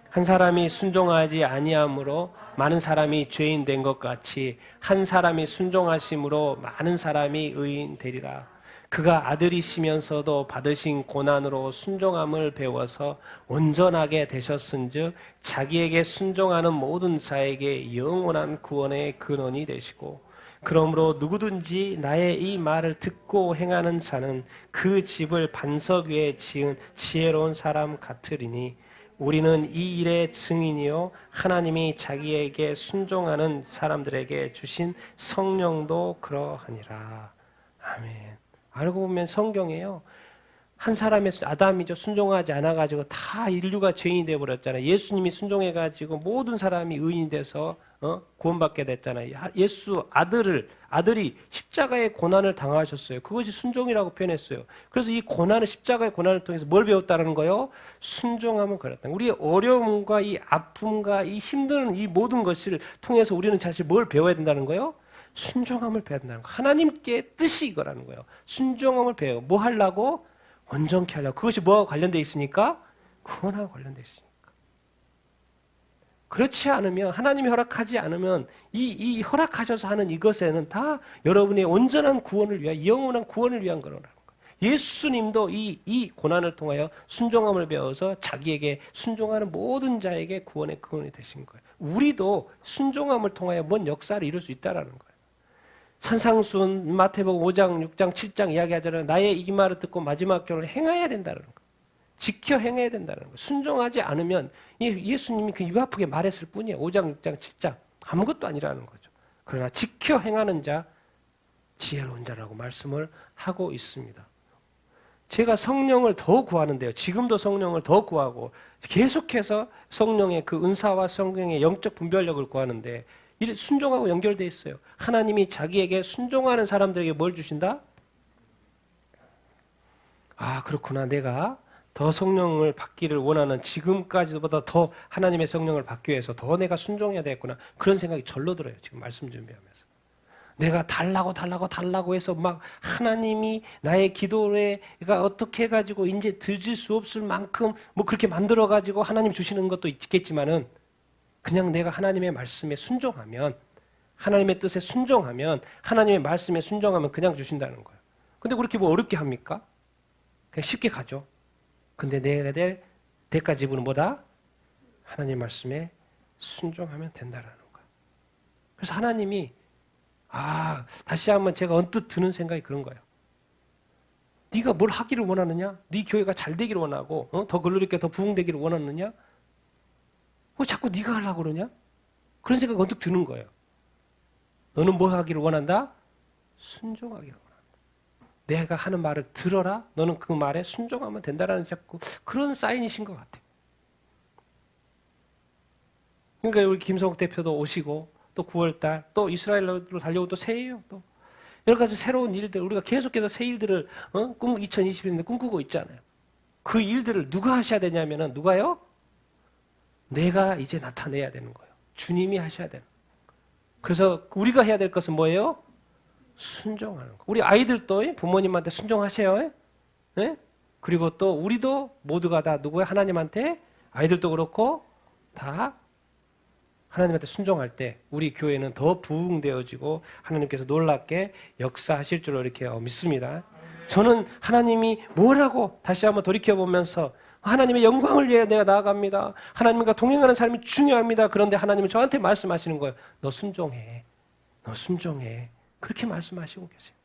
한 사람이 순종하지 아니함으로 많은 사람이 죄인 된 것 같이 한 사람이 순종하심으로 많은 사람이 의인 되리라. 그가 아들이시면서도 받으신 고난으로 순종함을 배워서 온전하게 되셨은즉 자기에게 순종하는 모든 자에게 영원한 구원의 근원이 되시고 그러므로 누구든지 나의 이 말을 듣고 행하는 자는 그 집을 반석 위에 지은 지혜로운 사람 같으리니 우리는 이 일의 증인이요 하나님이 자기에게 순종하는 사람들에게 주신 성령도 그러하니라. 아멘. 알고 보면 성경에요. 한 사람의 아담이죠. 순종하지 않아가지고 다 인류가 죄인이 되어버렸잖아요. 예수님이 순종해가지고 모든 사람이 의인이 돼서 구원받게 됐잖아요. 예수 아들이 십자가의 고난을 당하셨어요. 그것이 순종이라고 표현했어요. 그래서 이 고난을 십자가의 고난을 통해서 뭘 배웠다는 거예요? 순종함을 걸었다. 우리의 어려움과 이 아픔과 이 힘든 이 모든 것을 통해서 우리는 사실 뭘 배워야 된다는 거예요? 순종함을 배워야 된다는 거예요. 하나님께 뜻이 이거라는 거예요. 순종함을 배워. 뭐 하려고? 온전케 하려고. 그것이 뭐하고 관련되어 있으니까? 구원하고 관련되어 있으니까. 그렇지 않으면 하나님이 허락하지 않으면 이 허락하셔서 하는 이것에는 다 여러분의 온전한 구원을 위한 영원한 구원을 위한 거라는 거예요. 예수님도 이 고난을 통하여 순종함을 배워서 자기에게 순종하는 모든 자에게 구원의 근원이 되신 거예요. 우리도 순종함을 통하여 뭔 역사를 이룰 수 있다라는 거예요. 산상수훈 마태복음 5장, 6장, 7장 이야기하잖아요. 나의 이 말을 듣고 마지막 결론을 행해야 된다는 거예요. 지켜 행해야 된다는 거예요. 순종하지 않으면 예수님이 그 입 아프게 말했을 뿐이에요. 5장, 6장, 7장 아무것도 아니라는 거죠. 그러나 지켜 행하는 자 지혜로운 자라고 말씀을 하고 있습니다. 제가 성령을 더 구하는데요. 지금도 성령을 더 구하고 계속해서 성령의 그 은사와 성령의 영적 분별력을 구하는데 순종하고 연결되어 있어요. 하나님이 자기에게 순종하는 사람들에게 뭘 주신다? 아, 그렇구나. 내가 더 성령을 받기를 원하는 지금까지보다 더 하나님의 성령을 받기 위해서 더 내가 순종해야 되겠구나. 그런 생각이 절로 들어요. 지금 말씀 준비하면서. 내가 달라고 해서 막 하나님이 나의 기도가 어떻게 해가지고 이제 드릴 수 없을 만큼 뭐 그렇게 만들어가지고 하나님 주시는 것도 있겠지만은 그냥 내가 하나님의 말씀에 순종하면 하나님의 뜻에 순종하면 하나님의 말씀에 순종하면 그냥 주신다는 거예요. 근데 그렇게 뭐 어렵게 합니까? 그냥 쉽게 가죠. 근데 내가 될 대가 지불은 뭐다? 하나님 말씀에 순종하면 된다라는 거예요. 그래서 하나님이 다시 한번 제가 언뜻 드는 생각이 그런 거예요. 네가 뭘 하기를 원하느냐? 네 교회가 잘 되기를 원하고 더 글로리게 더 부흥되기를 원하느냐? 왜 자꾸 네가 하려고 그러냐? 그런 생각이 언뜻 드는 거예요. 너는 뭐 하기를 원한다? 순종하기를 원한다. 내가 하는 말을 들어라. 너는 그 말에 순종하면 된다라는 자꾸 그런 사인이신 것 같아요. 그러니까 우리 김성욱 대표도 오시고 또 9월달 또 이스라엘로 달려오고 또 새해예요. 또 여러 가지 새로운 일들 우리가 계속해서 새 일들을 2020년에 꿈꾸고 있잖아요. 그 일들을 누가 하셔야 되냐면은 누가요? 내가 이제 나타내야 되는 거예요. 주님이 하셔야 되는 거예요. 그래서 우리가 해야 될 것은 뭐예요? 순종하는 거. 우리 아이들도 부모님한테 순종하세요. 네? 그리고 또 우리도 모두가 다 누구예요? 하나님한테 아이들도 그렇고 다 하나님한테 순종할 때 우리 교회는 더 부흥되어지고 하나님께서 놀랍게 역사하실 줄로 이렇게 믿습니다. 저는 하나님이 뭐라고 다시 한번 돌이켜보면서 하나님의 영광을 위해 내가 나아갑니다. 하나님과 동행하는 삶이 중요합니다. 그런데 하나님은 저한테 말씀하시는 거예요. 너 순종해. 너 순종해. 그렇게 말씀하시고 계세요.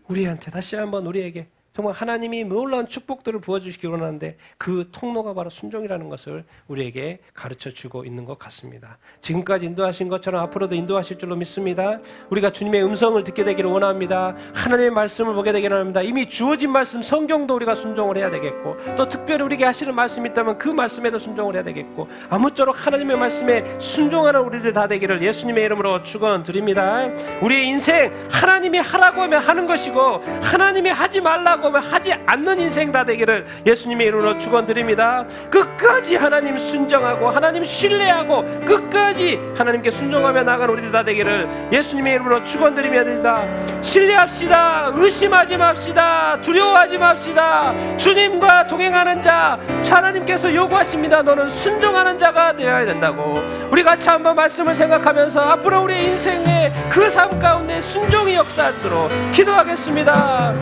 우리한테 다시 한번 우리에게 정말 하나님이 놀라운 축복들을 부어주시기 원하는데 그 통로가 바로 순종이라는 것을 우리에게 가르쳐주고 있는 것 같습니다. 지금까지 인도하신 것처럼 앞으로도 인도하실 줄로 믿습니다. 우리가 주님의 음성을 듣게 되기를 원합니다. 하나님의 말씀을 보게 되기를 원합니다. 이미 주어진 말씀 성경도 우리가 순종을 해야 되겠고, 또 특별히 우리에게 하시는 말씀이 있다면 그 말씀에도 순종을 해야 되겠고, 아무쪼록 하나님의 말씀에 순종하는 우리들 다 되기를 예수님의 이름으로 축원드립니다. 우리의 인생 하나님이 하라고 하면 하는 것이고, 하나님이 하지 말라고 하면 하지 않는 인생 다 되기를 예수님의 이름으로 축원드립니다. 끝까지 하나님 순종하고 하나님 신뢰하고 끝까지 하나님께 순종하며 나가는 우리들 다 되기를 예수님의 이름으로 축원드립니다. 신뢰합시다. 의심하지 맙시다. 두려워하지 맙시다. 주님과 동행하는 자, 하나님께서 요구하십니다. 너는 순종하는 자가 되어야 된다고. 우리 같이 한번 말씀을 생각하면서 앞으로 우리 인생의 그 삶 가운데 순종이 역사하도록 기도하겠습니다.